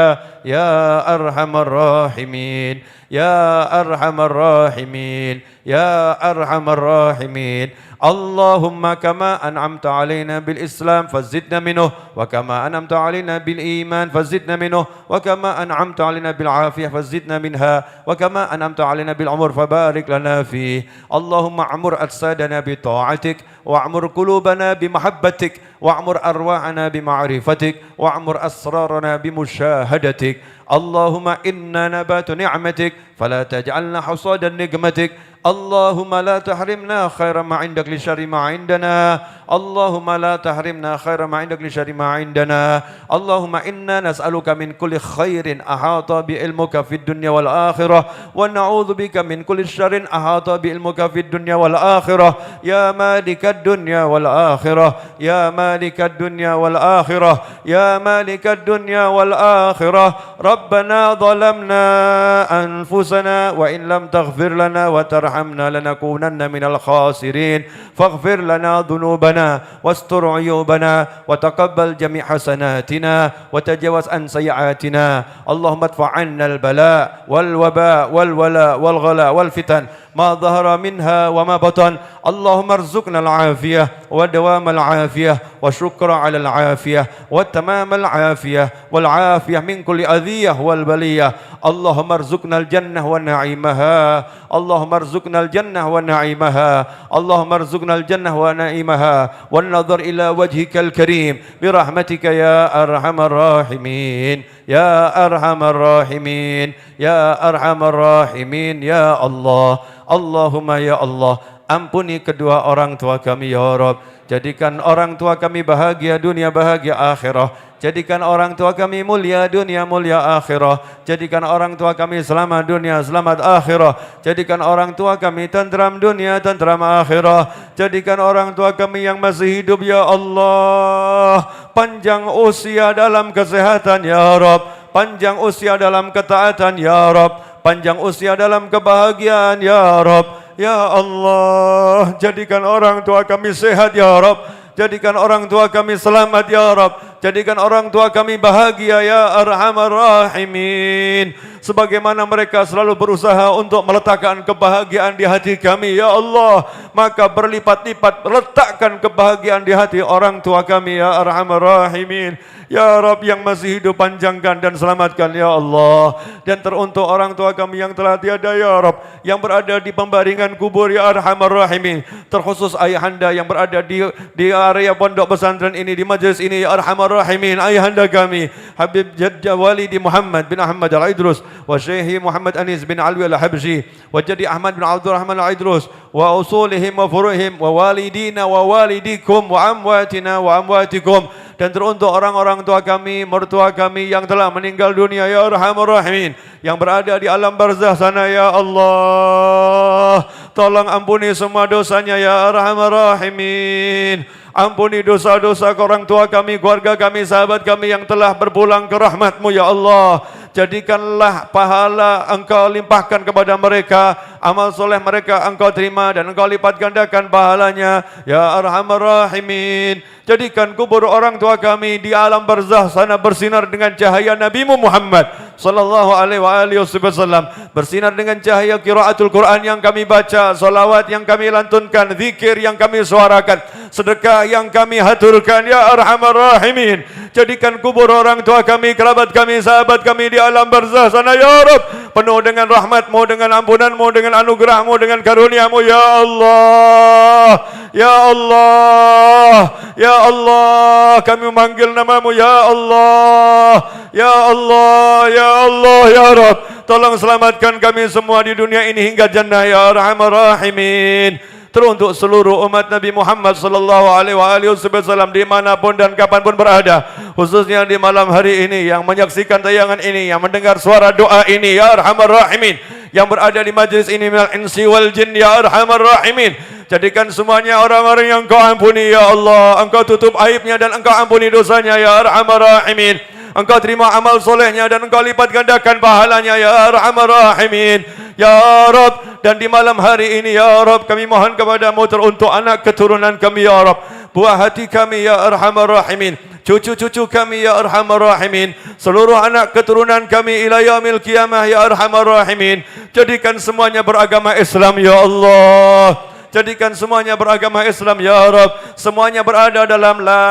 يا أرحم الراحمين يا أرحم الراحمين يا أرحم الراحمين اللهم كما أنعمت علينا بالإسلام فزدنا منه وكما أنعمت علينا بالإيمان فزدنا منه وكما أنعمت علينا بالعافية فزدنا منها وكما أنعمت علينا بالعمر فبارك لنا فيه اللهم اعمر أجسادنا بطاعتك واعمر قلوبنا بمحبتك واعمر أرواحنا بمعرفتك واعمر أسرارنا بمشاهدتك اللهم إنا نبات نعمتك فلا تجعلنا حصاد نقمتك اللهم لا تحرمنا خير ما عندك لشر ما عندنا اللهم لا تحرمنا خير ما عندك لشر ما عندنا اللهم إنا نسألك من كل خير أحاط بعلمك في الدنيا والآخرة ونعوذ بك من كل شر أحاط بعلمك في الدنيا والآخرة يا مالك الدنيا والآخرة يا مالك الدنيا والآخرة يا مالك الدنيا والآخرة ربنا ظلمنا أنفسنا وإن لم تغفر لنا وترحمنا لنكونن من الخاسرين فاغفر لنا ذنوبنا واستر عيوبنا وتقبل جميع حسناتنا وتجاوز عن سيئاتنا اللهم ادفع عنا البلاء والوباء والولاء والغلاء والفتن ما ظهر منها وما بطن اللهم ارزقنا العافية ودوام العافية وشكر على العافية وتمام العافية والعافية من كل أذية والبلية اللهم ارزقنا الجنة ونعيمها اللهم ارزقنا الجنة ونعيمها اللهم ارزقنا الجنة ونعيمها والنظر إلى وجهك الكريم برحمتك يا أرحم الراحمين يا أرحم الراحمين يا أرحم الراحمين يا الله اللهم يا الله Ampuni kedua orang tua kami ya Rabb. Jadikan orang tua kami bahagia dunia, bahagia akhirah. Jadikan orang tua kami mulia dunia, mulia akhirah. Jadikan orang tua kami selamat dunia, selamat akhirah. Jadikan orang tua kami tentram dunia, tentram akhirah. Jadikan orang tua kami yang masih hidup ya Allah panjang usia dalam kesehatan ya Rabb. Panjang usia dalam ketaatan ya Rabb. Panjang usia dalam kebahagiaan ya Rabb. Ya Allah, jadikan orang tua kami sehat ya Rabb. Jadikan orang tua kami selamat ya Rabb. Jadikan orang tua kami bahagia ya Arhamar Rahimin. Sebagaimana mereka selalu berusaha untuk meletakkan kebahagiaan di hati kami ya Allah, maka berlipat-lipat letakkan kebahagiaan di hati orang tua kami ya Arhamar Rahimin. Ya Rabb, yang masih hidup panjangkan dan selamatkan ya Allah. Dan teruntuk orang tua kami yang telah tiada ya Rabb, yang berada di pembaringan kubur ya Arhamar Rahimin. Terkhusus ayahanda yang berada di area pondok pesantren ini, di majlis ini ya Arhamar Rahimin. Ayahanda kami Habib Jadja Walidi Muhammad bin Ahmad Al-Idrus, wa Syekhi Muhammad Anis bin Alwi Al-Habsyi, wa Jadi Ahmad bin Abdul Rahman Al-Idrus, wa usulihim wa furuhim, wa walidina wa walidikum, wa amwatina wa amwatikum. Dan teruntuk orang-orang tua kami, mertua kami yang telah meninggal dunia ya Arhamar Rahimin, yang berada di alam barzah sana ya Allah. Tolong ampuni semua dosanya ya Arhamar Rahimin. Ampuni dosa-dosa orang tua kami, keluarga kami, sahabat kami yang telah berpulang ke rahmat-Mu ya Allah. Jadikanlah pahala Engkau limpahkan kepada mereka, amal soleh mereka Engkau terima dan Engkau lipat gandakan pahalanya ya Arhamar Rahimin. Jadikan kubur orang tua kami di alam barzah sana bersinar dengan cahaya Nabi Muhammad sallallahu alaihi wasallam, bersinar dengan cahaya qiraatul Quran yang kami baca, salawat yang kami lantunkan, zikir yang kami suarakan, sedekah yang kami haturkan ya Arhamar Rahimin. Jadikan kubur orang tua kami, kerabat kami, sahabat kami di alam barzah sana ya Rabb penuh dengan rahmat-Mu, dengan ampunan-Mu, dengan anugerah-Mu, dengan karunia-Mu ya Allah. Ya Allah, ya Allah, kami memanggil nama-Mu ya Allah. Ya Allah, ya Allah, ya Rabb, tolong selamatkan kami semua di dunia ini hingga jannah ya Arhamar Rahimin. Teruntuk seluruh umat Nabi Muhammad sallallahu alaihi wasallam dimanapun dan kapanpun berada, khususnya di malam hari ini yang menyaksikan tayangan ini, yang mendengar suara doa ini ya Arhamar Rahimin, yang berada di majlis ini minal insi wal jin ya Arhamar Rahimin. Jadikan semuanya orang-orang yang Engkau ampuni ya Allah. Engkau tutup aibnya dan Engkau ampuni dosanya ya Arhamar Rahimin. Engkau terima amal solehnya dan Engkau lipat gandakan pahalanya ya Arhamar Rahimin. Ya Rabb, dan di malam hari ini ya Rabb kami mohon kepada-Mu teruntuk anak keturunan kami ya Rabb, buah hati kami ya Arhamar Rahimin, cucu-cucu kami ya Arhamar Rahimin, seluruh anak keturunan kami ila yaumil qiyamah ya Arhamar Rahimin. Jadikan semuanya beragama Islam ya Allah. Jadikan semuanya beragama Islam ya Rabb. Semuanya berada dalam la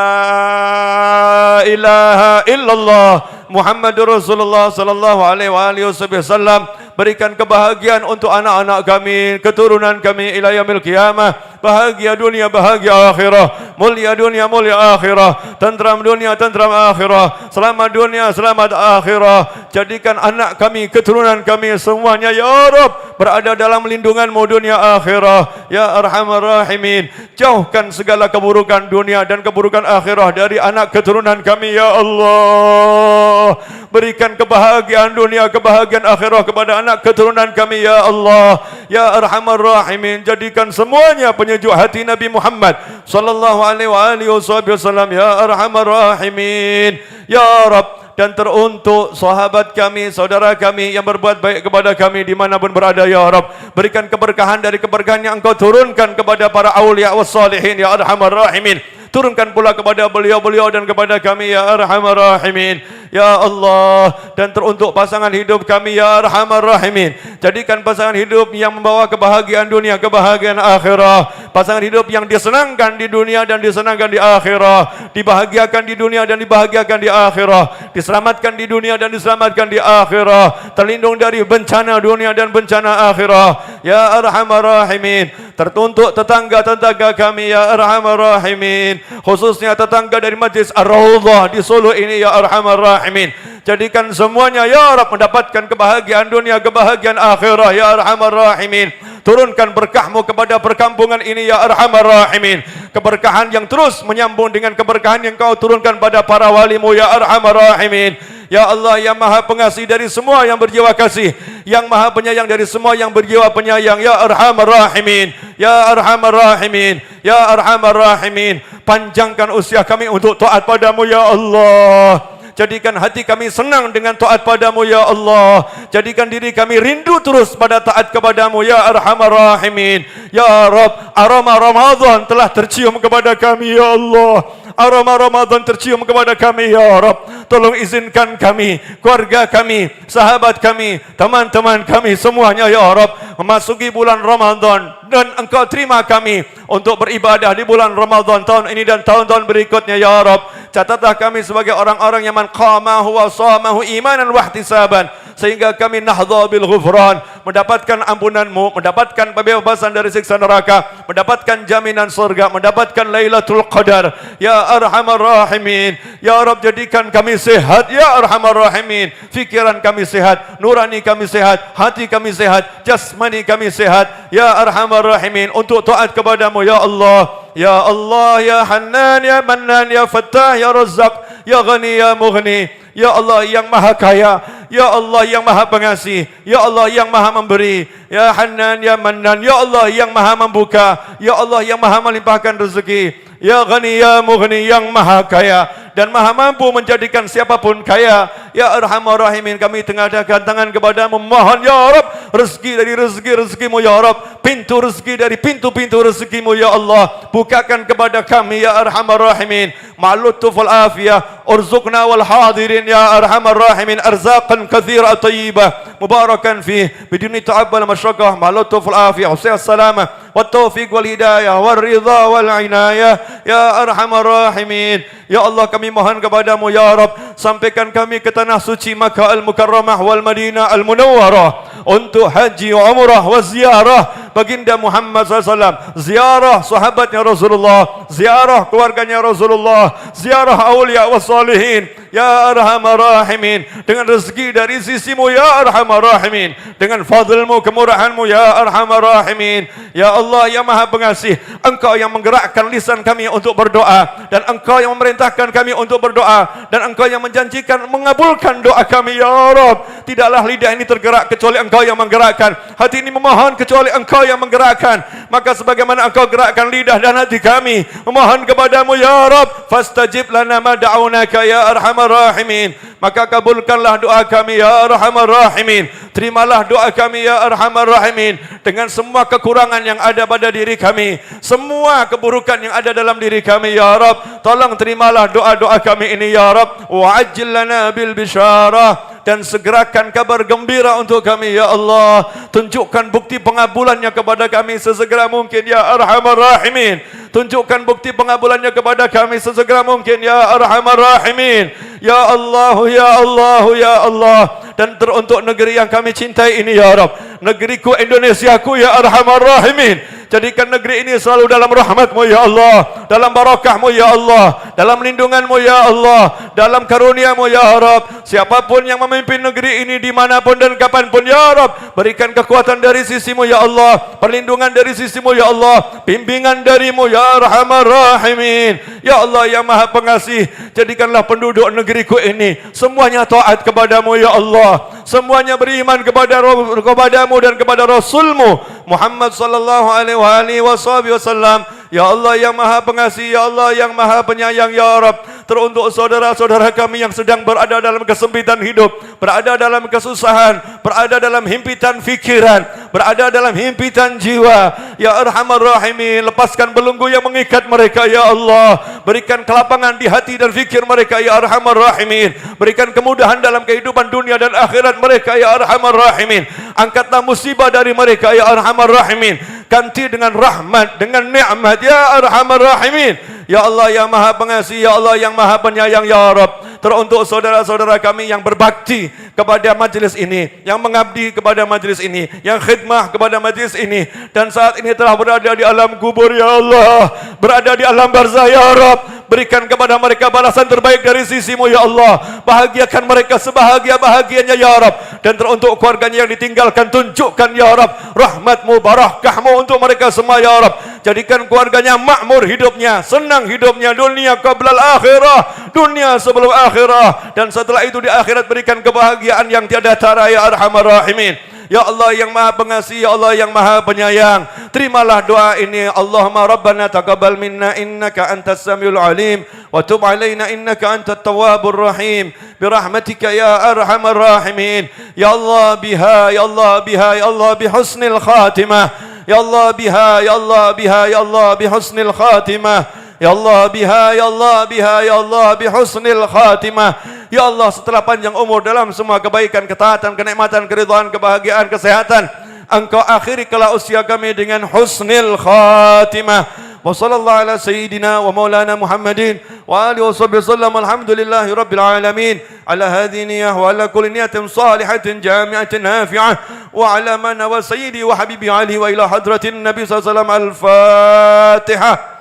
ilaha illallah Muhammadur Rasulullah sallallahu alaihi wasallam. Berikan kebahagiaan untuk anak-anak kami, keturunan kami ila yaumil qiyamah. Bahagia dunia, bahagia akhirah. Mulia dunia, mulia akhirah. Tentram dunia, tentram akhirah. Selamat dunia, selamat akhirah. Jadikan anak kami, keturunan kami semuanya ya Rabb berada dalam lindungan-Mu dunia akhirah ya Arhamar Rahimin. Jauhkan segala keburukan dunia dan keburukan akhirah dari anak keturunan kami ya Allah. Berikan kebahagiaan dunia, kebahagiaan akhirah kepada anak keturunan kami ya Allah ya Arhamar Rahimin. Jadikan semuanya penyejuk hati Nabi Muhammad sallallahu alaihi wasallam ya Arhamar Rahimin ya Rabb. Dan teruntuk sahabat kami, saudara kami yang berbuat baik kepada kami dimanapun berada ya Rabb, berikan keberkahan dari keberkahan yang Engkau turunkan kepada para awliya was salihin ya Arhamar Rahimin. Turunkan pula kepada beliau-beliau dan kepada kami ya Arhamar Rahimin ya Allah. Dan teruntuk pasangan hidup kami ya Arhamar Rahimin, jadikan pasangan hidup yang membawa kebahagiaan dunia, kebahagiaan akhirah. Pasangan hidup yang disenangkan di dunia dan disenangkan di akhirah, dibahagiakan di dunia dan dibahagiakan di akhirah, diselamatkan di dunia dan diselamatkan di akhirah, terlindung dari bencana dunia dan bencana akhirah ya Arhamar Rahimin. Teruntuk tetangga-tetangga kami ya Arhamar Rahimin, khususnya tetangga dari Majlis Ar-Raudhah di Solo ini ya Arhamar Rahimin. Jadikan semuanya ya Rabb mendapatkan kebahagiaan dunia, kebahagiaan akhirah ya Arhamar Rahimin. turunkan berkah-Mu kepada perkampungan ini ya Arhamar Rahimin. Keberkahan yang terus menyambung dengan keberkahan yang Kau turunkan pada para wali-Mu ya Arhamar Rahimin. Ya Allah yang Maha Pengasih dari semua yang berjiwa kasih, yang Maha Penyayang dari semua yang berjiwa penyayang, ya Arhamar Rahimin, ya Arhamar Rahimin, ya Arhamar Rahimin. Panjangkan usia kami untuk taat padamu ya Allah. Jadikan hati kami senang dengan taat padamu ya Allah. Jadikan diri kami rindu terus pada taat kepadamu ya Arhamar Rahimin. Ya Rabb, aroma Ramadan telah tercium kepada kami ya Allah. Aroma Ramadan tercium kepada kami ya Rabb. Tolong izinkan kami, keluarga kami, sahabat kami, teman-teman kami semuanya ya Rabb memasuki bulan Ramadan dan Engkau terima kami untuk beribadah di bulan Ramadan tahun ini dan tahun-tahun berikutnya ya Rabb. Catatlah kami sebagai orang-orang yang man qamahu wa shamahu imanan wa ihtisaban, sehingga kami nahdha bil ghufran, mendapatkan ampunan-Mu, mendapatkan pembebasan dari siksa neraka, mendapatkan jaminan surga, mendapatkan Lailatul Qadar ya Arhamar Rahimin. Ya Rabb, jadikan kami sehat ya Arhamar Rahimin. Fikiran kami sehat, nurani kami sehat, hati kami sehat, jasmani kami sehat ya Arhamar Rahimin untuk taat kepadamu ya Allah. Ya Allah, ya Hannan, ya Mannan, ya Fattah, ya Razzaq, ya Ghani, ya Mughni. Ya Allah yang Maha Kaya, Ya Allah yang Maha Pengasih, Ya Allah yang Maha Memberi, Ya Hannan, Ya Mannan, Ya Allah yang Maha Membuka, Ya Allah yang Maha Melimpahkan rezeki, Ya Ghani, Ya Mughni, yang Maha Kaya dan Maha mampu menjadikan siapapun kaya. Ya Arhamar Rahimin, kami tengahkan tangan kepadamu, mohon ya Rabb rezeki dari rezeki-rezekimu ya Rabb, pintu rezeki dari pintu-pintu rezekimu ya Allah, bukakan kepada kami ya Arhamar Rahimin. Ma'lutuf wal afiyah urzuqna wal hadirin ya Arhamar Rahimin, arzaqan kathira tayyibah mubarakan fih biduni ta'abbal masyaqqah. Ma'lutuf wal afiyah wa salamah wa taufiq wal hidayah wal ridha wal inayah ya Arhamar Rahimin. Ya Allah, kami mohon kepadamu ya Rabb, sampaikan kami ke tanah suci Makkah Al-Mukarramah wal Madinah Al-Munawwarah untuk haji, umrah wa ziarah baginda Muhammad SAW, ziarah sahabatnya Rasulullah, ziarah keluarganya Rasulullah, ziarah awliya wa salihin ya Arhamar Rahimin, dengan rezeki dari sisimu ya Arhamar Rahimin, dengan fadlmu, kemurahanmu ya Arhamar Rahimin. Ya Allah yang Maha Pengasih, Engkau yang menggerakkan lisan kami untuk berdoa, dan Engkau yang memerintahkan kami untuk berdoa, dan Engkau yang menjanjikan mengabulkan doa kami ya Rabb. Tidaklah lidah ini tergerak kecuali Engkau yang menggerakkan, hati ini memohon kecuali Engkau yang menggerakkan. Maka sebagaimana Engkau gerakkan lidah dan hati kami memohon kepadamu ya Rabb, fastajib lana ma da'unaka ya Arhamar Rahimin, maka kabulkanlah doa kami ya Arhamar Rahimin. Terimalah doa kami ya Arhamar Rahimin, dengan semua kekurangan yang ada pada diri kami, semua keburukan yang ada dalam diri kami ya Rabb. Tolong terimalah doa-doa kami ini ya Rabb. Wa'ajjil lana bil bisyarah, dan segerakan kabar gembira untuk kami ya Allah. Tunjukkan bukti pengabulannya kepada kami sesegera mungkin ya Arhamar Rahimin. Tunjukkan bukti pengabulannya kepada kami sesegera mungkin ya Arhamar Rahimin. Ya Allah, ya Allah, ya Allah. Dan teruntuk negeri yang kami cintai ini ya Rabb, negeriku Indonesiaku ya Arhamar Rahimin, jadikan negeri ini selalu dalam rahmat-Mu ya Allah, dalam barakah-Mu ya Allah, dalam lindungan-Mu ya Allah, dalam karunia-Mu ya Rabb. Siapapun yang memimpin negeri ini dimanapun dan kapanpun ya Rabb, berikan kekuatan dari sisi-Mu ya Allah, perlindungan dari sisi-Mu ya Allah, bimbingan dari-Mu ya Arhamar Rahimin. Ya Allah yang Maha Pengasih, jadikanlah penduduk negeriku ini semuanya taat kepadamu ya Allah, semuanya beriman kepadamu dan kepada Rasul-Mu Muhammad sallallahu alaihi wasallam. Ya Allah yang Maha Pengasih, Ya Allah yang Maha Penyayang ya Rabb, teruntuk saudara-saudara kami yang sedang berada dalam kesempitan hidup, berada dalam kesusahan, berada dalam himpitan fikiran, berada dalam himpitan jiwa, ya Arhamar Rahimin, lepaskan belenggu yang mengikat mereka ya Allah, berikan kelapangan di hati dan fikir mereka ya Arhamar Rahimin, berikan kemudahan dalam kehidupan dunia dan akhirat mereka ya Arhamar Rahimin. Angkatlah musibah dari mereka ya Arhamar Rahimin, ganti dengan rahmat, dengan nikmat ya Arhamar Rahimin. Ya Allah yang Maha Pengasih, Ya Allah yang Maha Penyayang ya Rabb, teruntuk saudara-saudara kami yang berbakti kepada majlis ini, yang mengabdi kepada majlis ini, yang khidmah kepada majlis ini, dan saat ini telah berada di alam kubur ya Allah, berada di alam barzah ya Rabb. Berikan kepada mereka balasan terbaik dari sisi-Mu ya Allah, bahagiakan mereka sebahagia-bahagianya ya Rabb, Dan teruntuk keluarganya yang ditinggalkan, tunjukkan ya Rabb rahmatmu, barakahmu untuk mereka semua ya Rabb. Jadikan keluarganya makmur hidupnya, senang hidupnya, dunia qablal akhirah, dunia sebelum akhirah, dan setelah itu di akhirat berikan kebahagiaan yang tiada tara ya arhamar rahimin. Ya Allah yang maha pengasih, ya Allah yang maha penyayang, terimalah doa ini. Allahumma rabbana taqabbal minna innaka antas samiul alim wa tub alaina innaka antat tawwabur rahim birahmatika ya arhamar rahimin. Ya Allah biha, ya Allah biha, ya Allah bihusnil khatimah, ya Allah biha, ya Allah biha, ya Allah bihusnil khatimah, ya Allah biha, ya Allah biha, ya Allah bihusnil khatimah. Ya Allah, setelah panjang umur dalam semua kebaikan, ketaatan, kenikmatan, keridhaan, kebahagiaan, kesehatan, Engkau akhiri kala usia kami dengan husnil khatimah. Wa sallallahu ala sayyidina wa maulana Muhammadin wa alihi wa sahbihi sallam. Alhamdulillahi rabbil alamin. Ala hadhihi niyyah wa ala kulli niyatin salihatin jami'atin nafi'ah wa ala man wa sayyidi wa habibi ali wa ila hadratin nabi sallallahu alaihi wasallam. Al-Fatihah.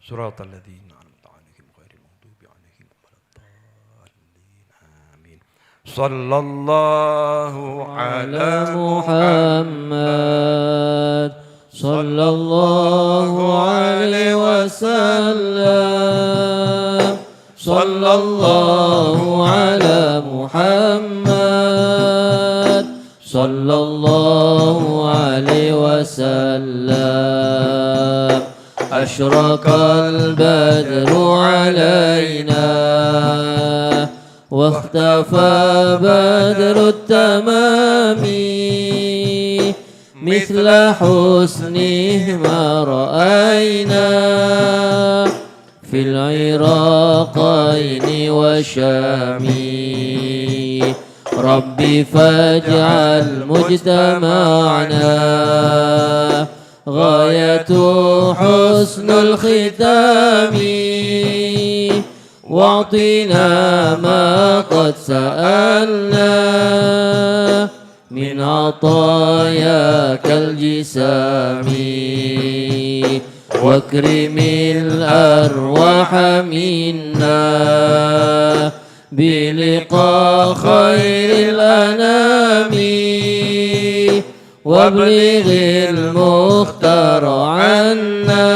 صراط الذين أنعمت عليهم غير المغضوب عليهم ولا الضالين آمين. صلى الله على محمد صلى الله عليه وسلم. صلى الله على محمد صلى الله عليه وسلم. أشرق البدر علينا واختفى بدر التمام مثل حسنه ما رأينا في العراقين وشام. ربي فاجعل مجتمعنا غاية حسن الختام واعطنا ما قد سألنا من عطاياك الجسام واكرم الأرواح منا بلقاء خير الأنام وابلغ المختار عنا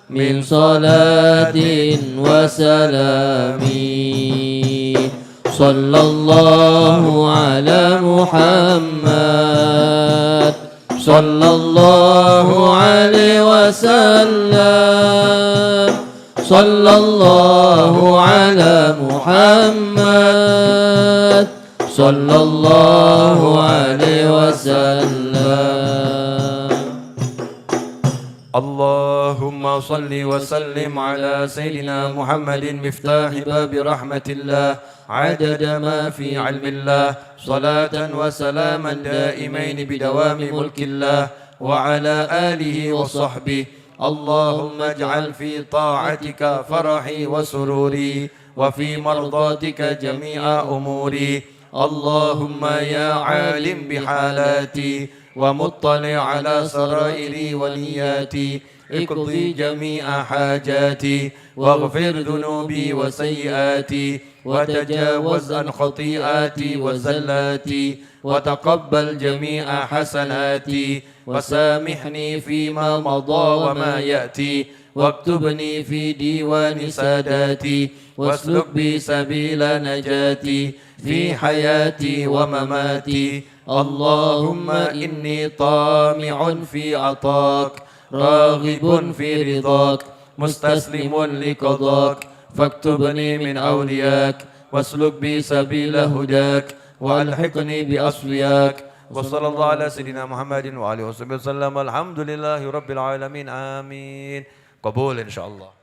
من صلاة وسلام. صلى الله على محمد صلى الله عليه وسلم. صلى الله على محمد صلى الله عليه وسلم. اللهم صل وسلم على سيدنا محمد مفتاح باب رحمة الله عدد ما في علم الله صلاة وسلاما دائمين بدوام ملك الله وعلى آله وصحبه. اللهم اجعل في طاعتك فرحي وسروري وفي مرضاتك جميع أموري. اللهم يا عالم بحالاتي ومطلع على سرائري ونياتي اقضي جميع حاجاتي واغفر ذنوبي وسيئاتي وتجاوز عن خطيئاتي وزلاتي وتقبل جميع حسناتي وسامحني فيما مضى وما يأتي واكتبني في ديوان ساداتي واسلك بي سبيل نجاتي في حياتي ومماتي. اللهم إني طامع في عطاك راغب في رضاك مستسلم لقضاك فاكتبني من أولياك واسلك بي سبيل هداك وألحقني بأصفياك. وصلى الله على سيدنا محمد وآله وصحبه وسلم. الحمد لله رب العالمين. آمين. قبول إن شاء الله.